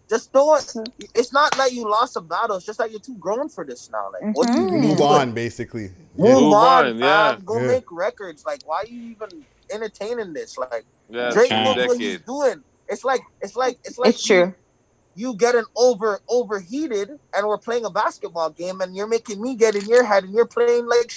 Just throw it. It's not that you lost a battle. It's just that you're too grown for this now. Like, what do you move on, basically? Move on, man. Go make records. Like, why are you even entertaining this? Like, Drake knows what he's doing. It's like it's true. You getting overheated, and we're playing a basketball game, and you're making me get in your head, and you're playing like.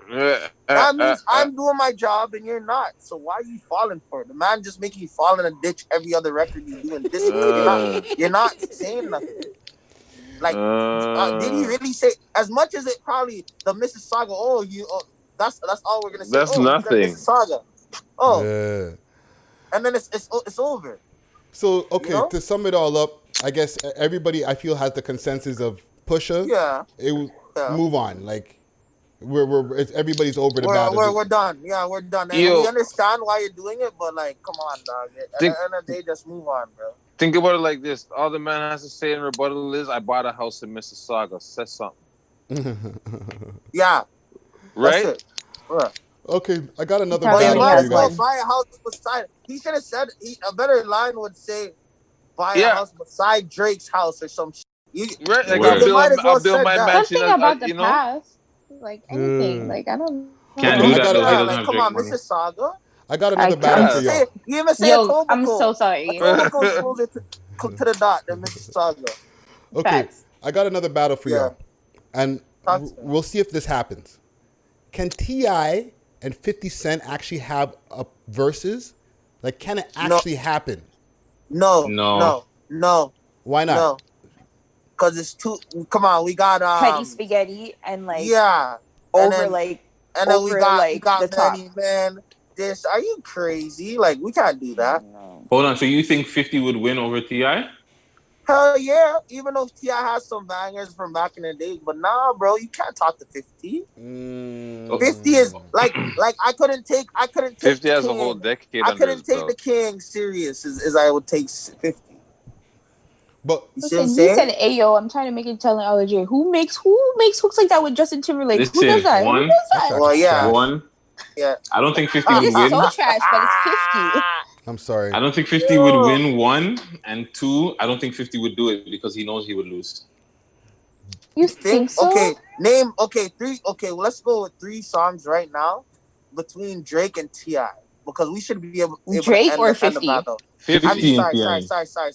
That means I'm doing my job and you're not. So why are you falling for it? The man just making you fall in a ditch every other record you do. And you're not saying nothing. Like, did he really say? As much as it probably the Mississauga. That's all we're gonna say. That's nothing. Mississauga. And then it's over. So to sum it all up, I guess everybody I feel has the consensus of Pusha. Yeah. Move on. Like. Everybody's over the battle. We're done. Yeah, we're done. And we understand why you're doing it, but like, come on, dog. At the end of the day, just move on, bro. Think about it like this: all the man has to say in rebuttal is, "I bought a house in Mississauga." Says something. Yeah. Right. Okay, I got another battle. battle. He might as well buy a house beside. He should have said a better line would say, "Buy a house beside Drake's house" or some shit. Right, like I'll build my mansion. Something about the past, like anything. Like I don't. Can't do that. Like, come on, Mississauga. I got another battle for y'all. You even say Etobicoke. I'm so sorry. Etobicoke's closer to the dot than Mississauga. Okay, Facts. I got another battle for y'all, and we'll see if this happens. Can T.I. and 50 Cent actually have a versus? Like, can it actually happen? No. Why not? No. Because it's too. Come on, we got petty spaghetti and like and then we got Many Man. This, are you crazy? Like, we can't do that. Hold on. So you think 50 would win over T.I.? Hell yeah. Even though T.I. has some bangers from back in the day, but nah, bro, you can't talk to 50. 50 is like I couldn't take 50 has a whole decade. I couldn't take the King serious as I would take 50. But he said, "Ayo, I'm trying to make it telling LJ who makes hooks like that with Justin Timberlake. Who does that? One, who does that? Well, yeah. One. Yeah. I don't think 50 would It's win. so trash, but it's 50. I'm sorry. I don't think 50 would win. One and two. I don't think 50 would do it because he knows he would lose. You think so? Okay, three. Okay, well, let's go with 3 songs right now between Drake and T.I. because we should be able Drake to end, or the 50? battle. 50 I'm sorry.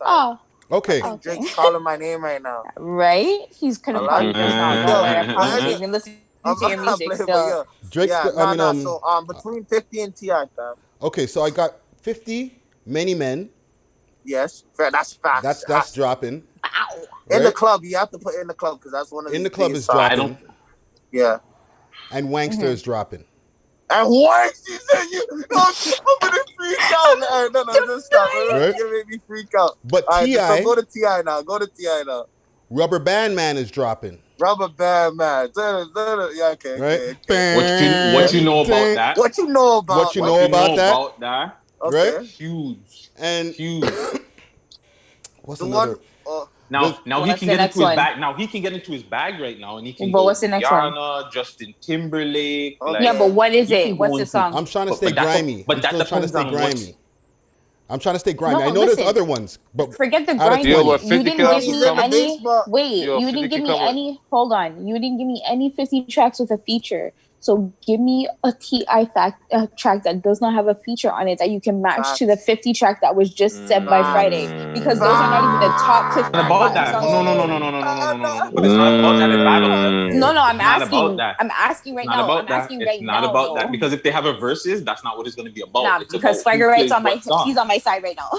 Oh. Okay. Drake's calling my name right now. Right? He's gonna call you just now. I'm even listening to your music still. Drake's so between 50 and T.I. fam. Okay, so I got 50 Many Men. Yes, that's facts. That's dropping. In the club, you have to put in the club because that's one of the in the club is songs. dropping. Yeah. And Wankster is dropping. And what? She said you. No, I'm gonna freak out. No, just stop. Right? You made me freak out. But right, T.I. So go to T.I. now. Rubber Band Man is dropping. Rubber Band Man. Yeah, okay. Right? Okay. What you know about that? What you know about? What you know about that? Okay. Right? Huge. And huge. What's the another? Now he can get into his bag. Now he can get into his bag right now, and he can. But what's the next one? Justin Timberlake. Okay. Yeah, but what is it? What's the song? I'm trying to stay grimy. But I'm still trying to stay grimy. I'm trying to stay grimy. No, I know there's other ones, but forget the grimy. You didn't give me any. Wait, you didn't give me any. Hold on, you didn't give me any 50 tracks with a feature. So give me a T.I. track that does not have a feature on it that you can match to the 50 track that was just said by Friday, because those are not even the top 50. About that? No. It's not about that in battle. No, I'm asking. I'm asking right now. I'm asking right now. It's not about that, because if they have a versus, that's not what it's going to be about. Nah, because Swagger Rite's on he's on my side right now.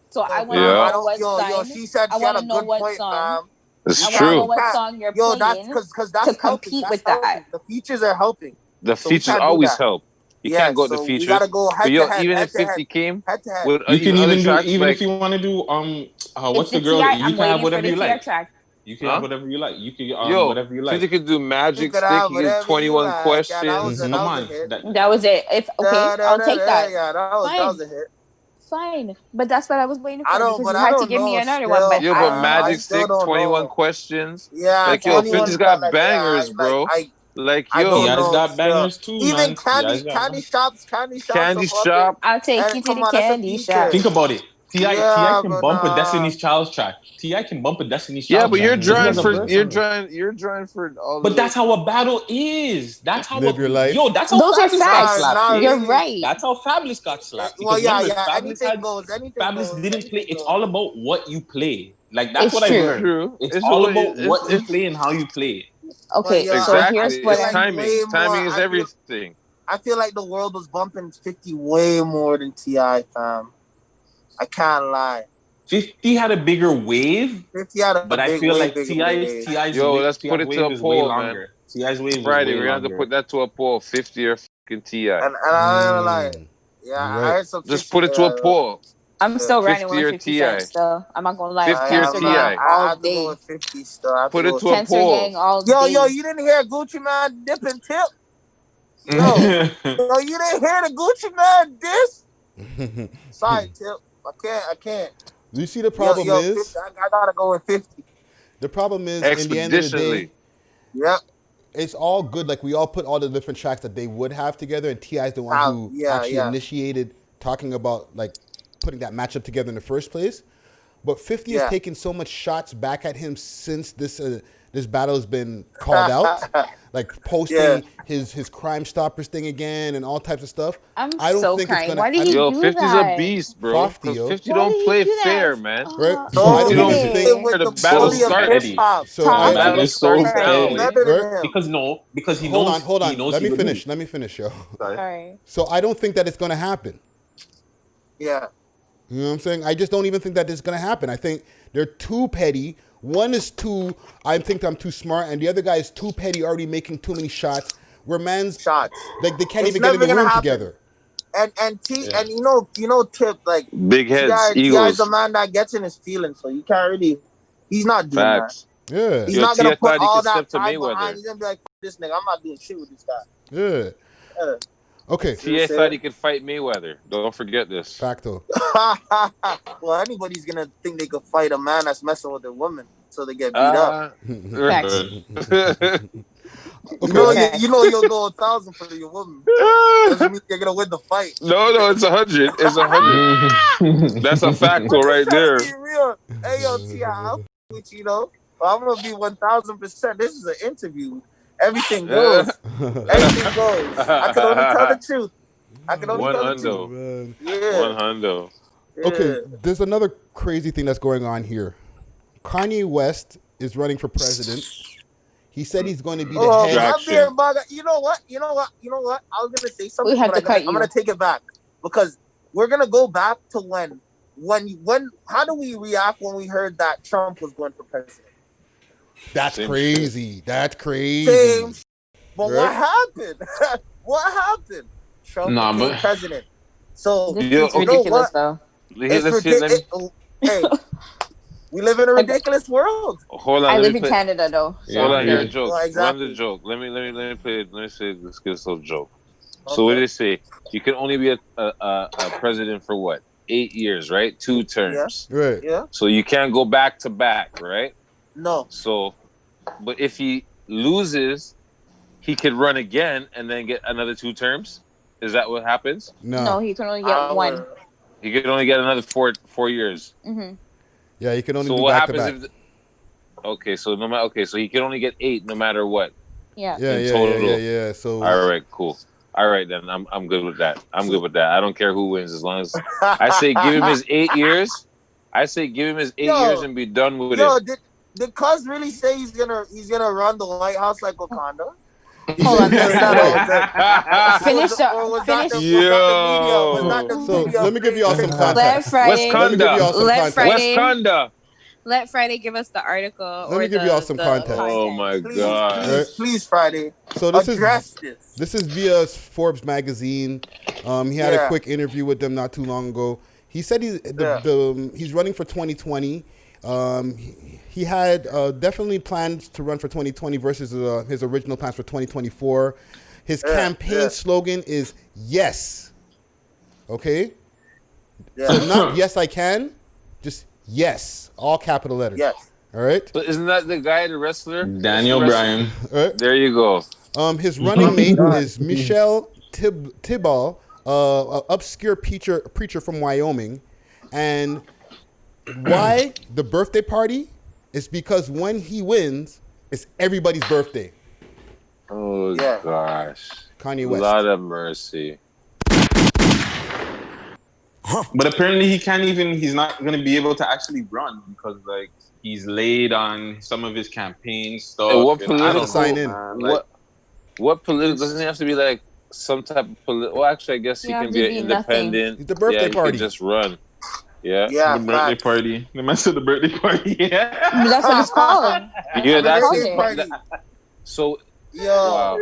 So I want to know what song. She said she had a good point, fam. It's I true. want to know what song you're playing that's to compete with that. The features are helping. The features always help. You can't go to the features. You gotta go head to head. Even if 50 came, you can even do. Even if you want to do what's the girl? You can have whatever you like. You can have whatever you like. You can whatever you like. 50 could do Magic Stick. You can do 21 Questions. That was it. I'll take that. Yeah, that was a hit. Fine, but that's what I was waiting for. You had to give me another one. But Magic Stick, 21 Questions. Yeah, like 50's got bangers, bro. Like yo, T.I.'s got bangers too, even man. candy shops. Candy shop. I'll take you to the candy shop. Think about it. T.I. can bump a Destiny's Child's track. T.I. can bump a Destiny's Child's track. Yeah, but you're drawing for all. But that's how a battle is. That's how live your life. Yo, that's how those are Fabulous got facts. slapped. You're right. That's how Fabulous got slapped. Well, yeah. Anything goes. Fabulous didn't play. It's all about what you play. Like that's what I learned. True. It's all about what you play and how you play. Okay, so here's what timing. Timing is everything. I feel like the world was bumping 50 way more than T.I., fam. I can't lie. 50 had a bigger wave. 50 had a but I feel like T.I.'s Yo, let's put it to a poll, man. T.I.'s wave Friday, we're going to put that to a poll. 50 or fucking T.I. And I don't lie. Yeah, I heard some. Just put it to a poll. I'm still riding 50 or 150 Cent TI. still. I'm not gonna lie. 50 or Cancer TI. gang I all have to go day. with 50 still. Put it to a Cancer poll. gang all Yo, day. you didn't hear Gucci Man dip and tip? Yo, you didn't hear the Gucci Man diss? Sorry, Tip. I can't. You see, the problem is 50, I gotta go with 50. The problem is, in the end of the day, it's all good. Like, we all put all the different tracks that they would have together, and T.I.'s the one who actually initiated talking about, like, putting that matchup together in the first place. But 50 has taken so much shots back at him since this battle has been called out, like posting his Crime Stoppers thing again and all types of stuff. I don't think it's gonna. gonna. Why did he do 50's that? a beast, bro. 50 50 don't play fair, man. Right? So I don't even think the battle started. So I battle starts now. Because he hold knows. Hold on. He knows Let he me would finish. lose. Let me finish, yo. Sorry. So I don't think that it's gonna happen. Yeah. You know what I'm saying? I just don't even think that this is gonna happen. I think they're too petty. One is too, I think I'm too smart, and the other guy is too petty, already making too many shots. Where man's shots, like they can't even get in the room together. And you know Tip, like big heads, T.I. egos. is a man that gets in his feelings, so you can't really. He's not doing Facts. that. Yeah. He's not gonna put all that pride Mayweather. behind. He's gonna be like, this nigga, I'm not doing shit with this guy. Yeah. Okay. T.I. thought he could fight Mayweather. Don't forget this. Facto. Well, anybody's gonna think they could fight a man that's messing with a woman, so they get beat up. Okay. You know you'll go 1,000 for your woman. Doesn't mean you're gonna win the fight. No, it's 100. It's 100. That's a factor right there. Be real. Hey, yo, T.I., I'll with you know. I'm gonna be 1,000%. This is an interview. Everything goes. Everything goes. I can only tell the truth. I can only tell the truth. Yeah. 100. Okay, there's another crazy thing that's going on here. Kanye West is running for president. He said he's going to be the head. You know what? I was gonna say something, but I'm gonna take it back because we're gonna go back to when. How do we react when we heard that Trump was going for president? That's crazy. That's crazy. Same. But what happened? What happened? Trump became president. So it's ridiculous, though. Hey, we live in a ridiculous world. Hold on. I live in Canada, though. So hold on, here's a joke. Well, exactly. Run the joke. Let me play. Let me say. Let's get this little joke. Okay. So what did they say? You can only be a president for what? 8 years, right? 2 terms. Yeah. Right. Yeah. So you can't go back to back, right? No. So, but if he loses, he could run again and then get another 2 terms. Is that what happens? No, he can only get one. He could only get another 4 years. Mm-hmm. Yeah, he can only so do what back to happens back. Okay, so so he can only get 8 no matter what. Yeah. Yeah. So all right, cool. All right, then I'm good with that. I'm good with that. I don't care who wins as long as I say give him his 8 years. I say give him his 8 years and be done with it. Did Cuz really say he's gonna run the White House like Wakanda? Hold on. Finish up. So let me give you all some context. Let Friday give us the article. Let me give you all some context. Oh my God! Please, Friday. So this is via Forbes magazine. He had a quick interview with them not too long ago. He said he's running for 2020. He had definitely plans to run for 2020 versus his original plans for 2024. His campaign slogan is yes. Okay? Yeah. So not yes I can, just yes. All capital letters. Yes. All right? So isn't that the guy, the wrestler? Daniel Bryan. Right? There you go. His running mate is Michelle Tibal, an obscure preacher from Wyoming. And why the birthday party is because when he wins, it's everybody's birthday. Oh gosh. Kanye West. Lot of mercy. But apparently he's not going to be able to actually run because like he's laid on some of his campaign stuff. And what political sign in? What political doesn't he have to be like some type of political? Well, actually, I guess he can be an independent. It's the birthday party. He can just run. Yeah. The birthday party. The mess of the birthday party. Yeah. That's what it's called. Yeah, that's so. Wow.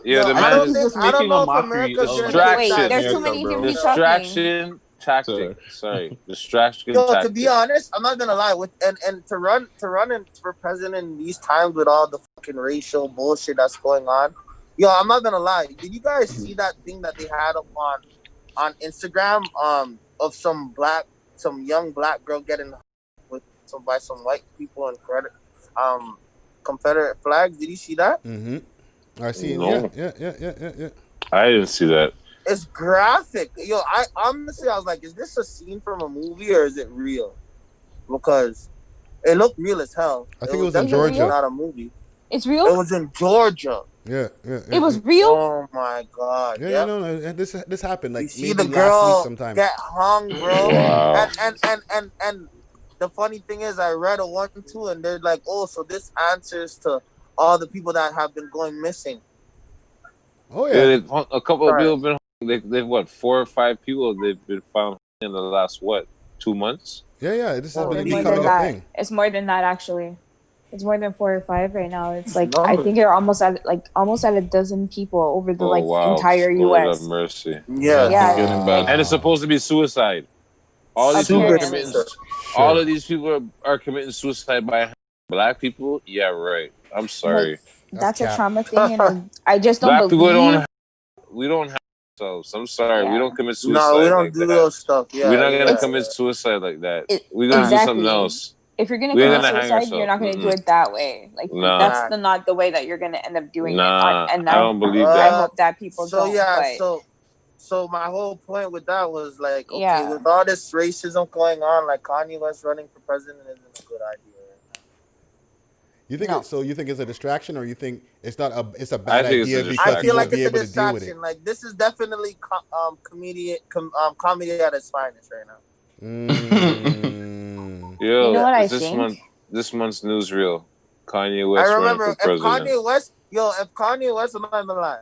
Yeah, the man is I don't know if America's distraction. Wait, there's too many people talking. Distraction tactic. Sorry, distraction Yo, tactic. to be honest, I'm not gonna lie. With and to run for president in these times with all the fucking racial bullshit that's going on. Yo, I'm not gonna lie. Did you guys see that thing that they had up on Instagram? Of some young black girl getting with by some white people and Confederate flags. Did you see that? Mm-hmm. I see. No. Yeah. I didn't see that. It's graphic. Yo, I honestly, I was like, is this a scene from a movie or is it real? Because it looked real as hell. I think it was in Georgia. Not a movie. It's real? It was in Georgia. Yeah. It was real? Oh my god. Yeah, no. This happened like you see maybe the girl last week sometime. get hung, bro. Wow. And the funny thing is, I read a 1 and 2, and they're like, oh, so this answers to all the people that have been going missing. Oh yeah. A couple of people have been. They've what 4 or 5 people they've been found in the last 2 months. Yeah. This has been It's more becoming than a that. thing. It's more than that, actually. It's more than 4 or 5 right now. It's like I think you're almost at a dozen people over the entire Lord U.S. have mercy. Yeah. And it's supposed to be suicide. All these people are committing. All of these people are committing suicide by black people. Yeah, right. I'm sorry. That's a trauma thing, and I just don't black believe. People we don't have ourselves. I'm sorry. Yeah. We don't commit suicide. No, we don't like do that. those stuff. Yeah, we're not gonna commit suicide like that. We're gonna do something else. If you're gonna We're commit gonna hang suicide, you're not gonna do ourselves. it that way. Like Nah. that's not the way that you're gonna end up doing it. And I don't believe that. I hope that people So don't. yeah, but... so my whole point with that was like, okay, with all this racism going on, like Kanye West running for president isn't a good idea. You think you think it's a distraction, or you think it's not it's a bad idea because I feel like be it's a able to deal with it? distraction. Like this is definitely comedy at its finest right now. Yo, you know what I think? This month's newsreel, Kanye West. I remember running for if president. Kanye West, I'm not gonna lie,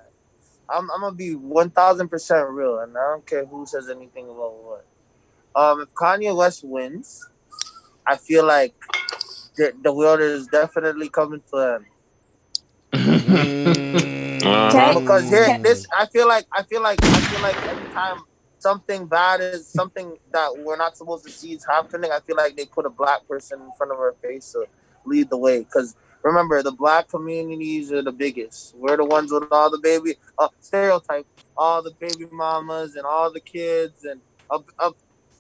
I'm gonna be 1,000% real, and I don't care who says anything about what. If Kanye West wins, I feel like the world is definitely coming to an end. Because I feel like every time something bad is something that we're not supposed to see is happening, I feel like they put a black person in front of our face to lead the way. Because remember, the black communities are the biggest. We're the ones with all the baby stereotype, all the baby mamas and all the kids, and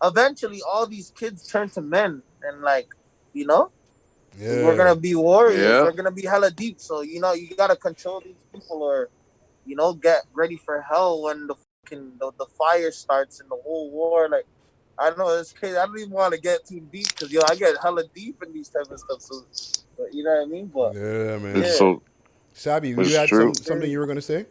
eventually all these kids turn to men, and we're gonna be warriors. Yeah. We're gonna be hella deep. So you gotta control these people, or get ready for hell when the fire starts in the whole war. Like, I don't know, it's crazy. I don't even want to get too deep because I get hella deep in these type of stuff. So, but you know what I mean? But yeah, man. Yeah. So, Savy, you had something you were gonna say?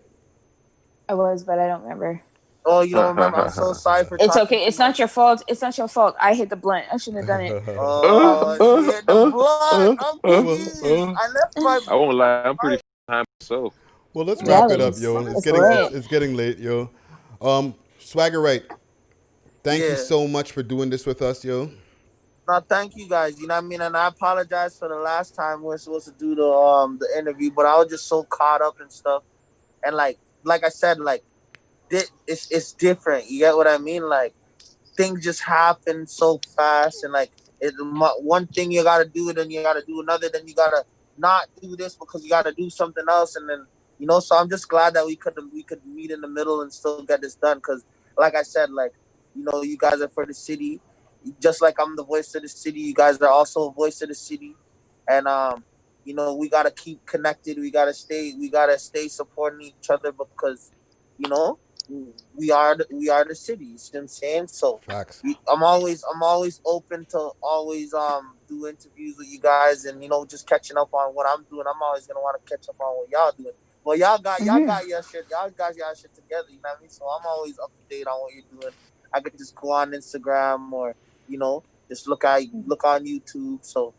I was, but I don't remember. Oh, you don't remember? I'm so sorry for. It's okay. It's not your fault. It's not your fault. I hit the blunt. I shouldn't have done it. Oh, she hit the blunt. I'm pleased. I left my. I won't lie. I'm pretty high myself. Well, let's wrap it up, yo. It's getting late, yo. Swagger Rite, thank you so much for doing this with us, yo. No, thank you guys. You know what I mean? And I apologize for the last time we were supposed to do the interview, but I was just so caught up and stuff. And like I said, like it's different. You get what I mean? Like things just happen so fast, and like one thing you gotta do, and then you gotta do another, then you gotta not do this because you gotta do something else, and then So I'm just glad that we could meet in the middle and still get this done. Because like I said, you guys are for the city, just like I'm the voice of the city. You guys are also a voice of the city, and we gotta keep connected. We gotta stay supporting each other because we are the city. You see what I'm saying? So I'm always open to always do interviews with you guys, and just catching up on what I'm doing. I'm always gonna want to catch up on what y'all doing. Well, y'all got your shit. Y'all got y'all shit together. You know what I mean? So I'm always up to date on what you're doing. I could just go on Instagram or just look on YouTube. So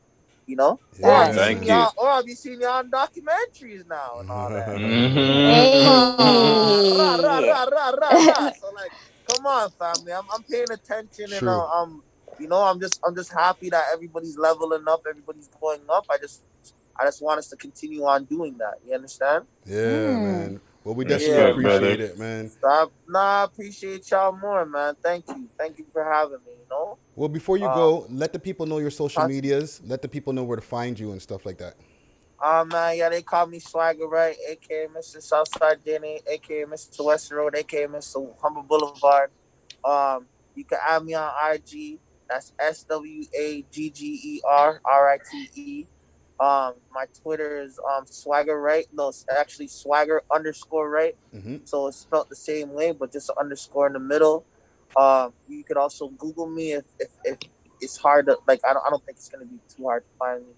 Thank you. Or I'll be seeing y'all on documentaries now and all that. So come on, family. I'm paying attention, and I'm just happy that everybody's leveling up, everybody's going up. I just want us to continue on doing that. You understand? Yeah, man. Well, we definitely appreciate it, man. I appreciate y'all more, man. Thank you for having me. You know. Well, before you go, let the people know your social medias. Let the people know where to find you and stuff like that. Man, yeah, they call me Swagger Rite, aka Mr. Southside Denny, aka Mr. West Road, aka Mr. Humber Boulevard. You can add me on IG. That's SwaggerRite. My Twitter is Swagger Rite. No, it's actually Swagger_Rite. So it's spelled the same way, but just an underscore in the middle. You could also Google me if it's hard to I don't think it's gonna be too hard to find me.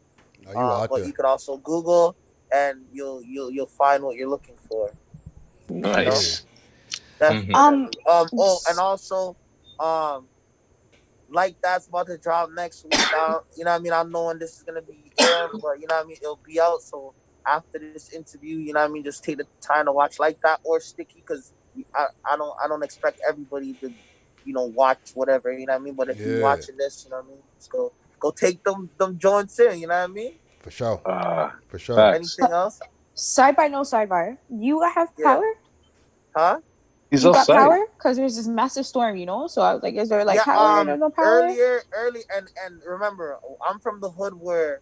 But you could also Google and you'll find what you're looking for. Nice. And also like that's about to drop next week. You know what I mean? I don't know when this is gonna be aired, but you know what I mean, it'll be out. So after this interview, you know what I mean, just take the time to watch Like That or Sticky, because I don't expect everybody to, you know, watch whatever, you know what I mean? But if you're watching this, you know what I mean, just go take them joints in, you know what I mean? For sure. For sure. Anything else? Sidebar. You have power? Huh? He's you outside. got power? Because there's this massive storm, you know? So I was like, is there power or no power? Early, and remember, I'm from the hood where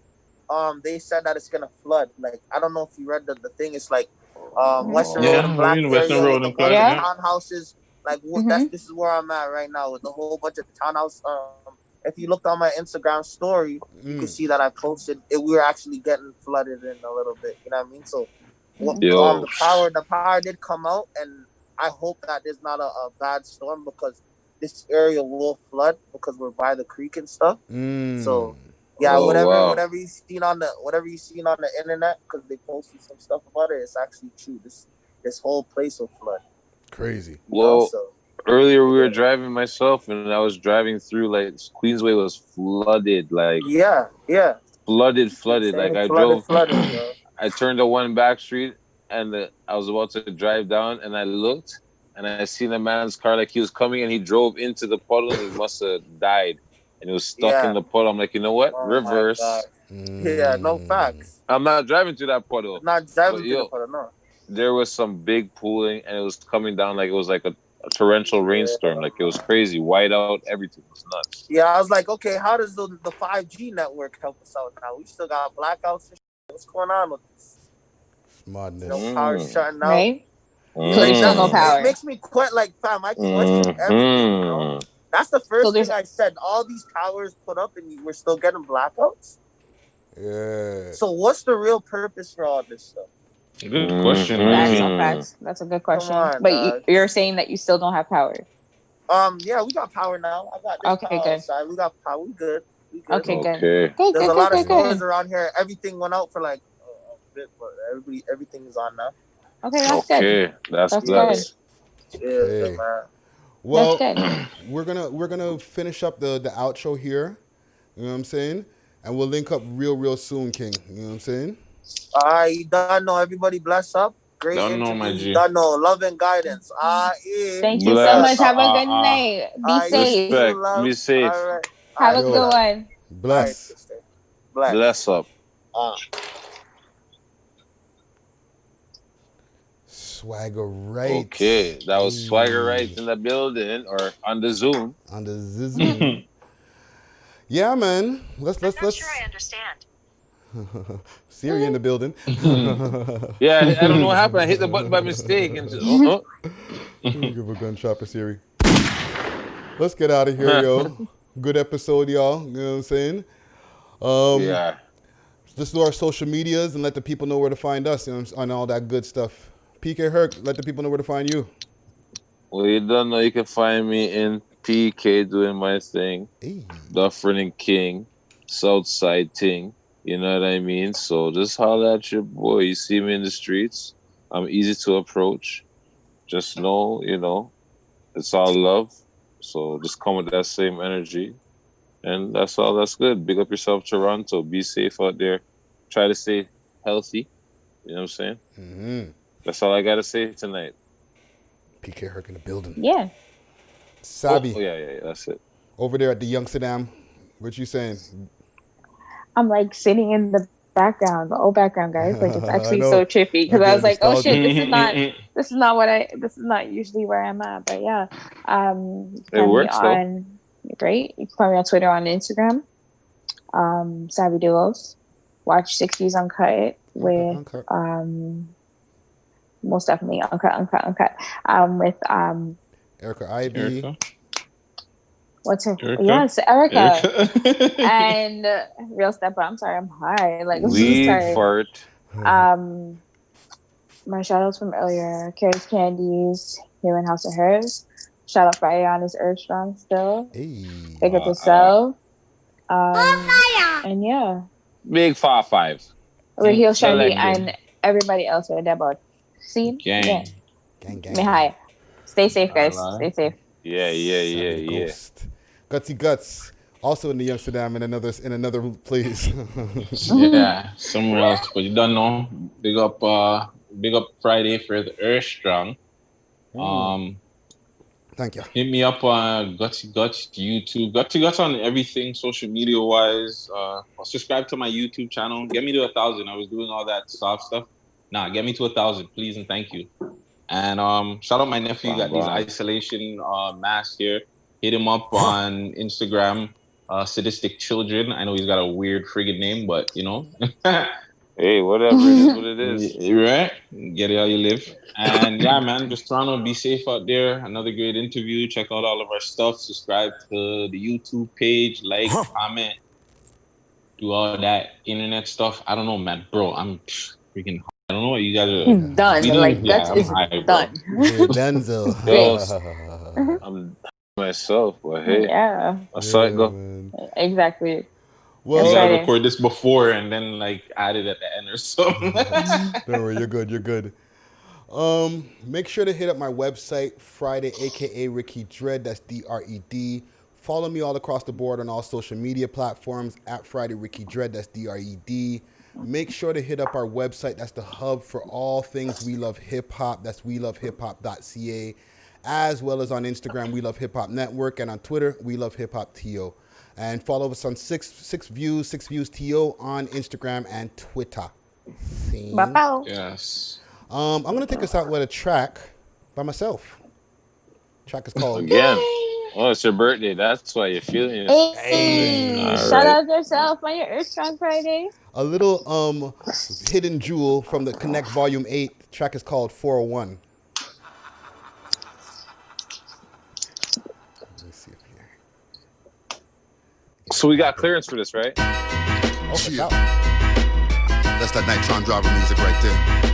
they said that it's gonna flood. Like, I don't know if you read the thing. It's like Western Road and Blackberry with a bunch of townhouses. Like this is where I'm at right now with a whole bunch of townhouse. If you looked on my Instagram story, you can see that I posted it. We were actually getting flooded in a little bit. You know what I mean? So the power did come out, and I hope that there's not a bad storm, because this area will flood because we're by the creek and stuff. So whatever you seen on the internet, because they posted some stuff about it, it's actually true. This whole place will flood. Crazy. Well, earlier we were driving myself, and I was driving through, like, Queensway was flooded, like flooded. Like I drove, I turned to one back street, and I was about to drive down, and I looked, and I seen a man's car, like he was coming, and he drove into the puddle, and he must have died, and he was stuck in the puddle. I'm like, you know what? Reverse. Yeah, no facts. I'm not driving through that puddle. Not driving through the puddle, no. There was some big pooling, and it was coming down like it was like a torrential rainstorm. Like, it was crazy. White out, everything was nuts. Yeah, I was like, okay, how does the 5G network help us out now? We still got blackouts and shit. What's going on with this? Madness. No power shutting out. Right? No power. It makes me quit, like, fam, I question everything, you know? That's the first thing I said. All these towers put up, and we're still getting blackouts? Yeah. So what's the real purpose for all this stuff? Good question. Facts. That's a good question. But you're saying that you still don't have power. Yeah, we got power now. I got this power outside. We got power. We good. Okay, good. There's a lot of stores around here. Everything went out for like a bit, but everything is on now. Okay, that's good. That's good. Yeah, man. Well, we're gonna finish up the outro here. You know what I'm saying? And we'll link up real soon, King. You know what I'm saying? All right, you done know. Everybody bless up. Great interview. You done know. Love and guidance. Thank you so much. Have a good night. Be safe. Respect. Be safe. All right. Have a good one. Bless. Right, bless up. Swagger Rite. Okay, that was Swagger Rite in the building, or on the Zoom. On the Zoom. Yeah, man. Let's. I'm not sure I understand. Siri in the building. Yeah, I don't know what happened. I hit the button by mistake and just give a gunshot for Siri. Let's get out of here, yo. Good episode, y'all. You know what I'm saying? Yeah. Just do our social medias and let the people know where to find us, you know, on all that good stuff. PK Herc, let the people know where to find you. Well, you don't know, you can find me in PK doing my thing. Hey. Dufferin and King, Southside thing. You know what I mean? So just holler at your boy. You see me in the streets. I'm easy to approach. Just know, you know, it's all love. So just come with that same energy. And that's all. That's good. Big up yourself, Toronto. Be safe out there. Try to stay healthy. You know what I'm saying? Mm-hmm. That's all I got to say tonight. PK Herc in the building. Yeah. Savy. Oh, yeah. That's it. Over there at the Youngsterdam. What you saying? I'm like sitting in the background, the old background, guys. Like it's actually know. so trippy because I was like, oh shit, nostalgic. this is not usually where I'm at. But yeah, It works though. Great. You can find me on Twitter, on Instagram. Savvy Duos. Watch 60s Uncut with most definitely Uncut. With Erica Ivy. What's her? Erica? Yes, Erica. And Real Stepper. I'm sorry, I'm high. Like Weed fart. My shout outs from earlier: Carrie's Candies, Human House of Hers. Shout out Friday on his Earth Strong still. Hey. Pick up yourself. And yeah. Big 5-5. Raheel Shandy and everybody else with that about. See? Gang. Me high. Stay safe, guys. Stay safe. Yeah. Gutsy Guttz, also in the Amsterdam in another place. Yeah, somewhere else, but you don't know. Big up Friday for the Earth Strong. Thank you. Hit me up on Gutsy Guttz YouTube. Gutsy Guttz on everything social media wise. Subscribe to my YouTube channel. Get me to 1,000. I was doing all that soft stuff. Nah, get me to 1,000, please and thank you. And shout out my nephew. Got these isolation masks here. Hit him up on Instagram. Sadistic Children. I know he's got a weird friggin' name, but you know. Hey, whatever it is, what it is. Right? Get it how you live. And yeah, man, just trying to be safe out there. Another great interview. Check out all of our stuff. Subscribe to the YouTube page. Like, comment. Do all that internet stuff. I don't know, man. Bro, I'm freaking high. I don't know what you guys are. Done. Like, that is done. Denzel. I'm myself, but hey. Yeah. I saw it go. Exactly. Well, I gotta record this before and then like add it at the end or something. Don't worry, you're good. Make sure to hit up my website, Friday, aka Ricky Dred. That's Dred. Follow me all across the board on all social media platforms at Friday Ricky Dred. That's Dred. Make sure to hit up our website. That's the hub for all things We Love Hip Hop. That's welovehiphop.ca, as well as on Instagram, We Love Hip Hop Network, and on Twitter, We Love Hip Hop TO. And follow us on six views TO on Instagram and Twitter. Yes. I'm gonna take us out with a track by myself. Track is called Again. Oh, it's your birthday. That's why you're feeling it. Hey, shout out yourself on your Earth Strong Friday. A little hidden jewel from the Connect Volume 8. The track is called 401. So we got clearance for this, right? Oh, That's that Nitron driver music right there.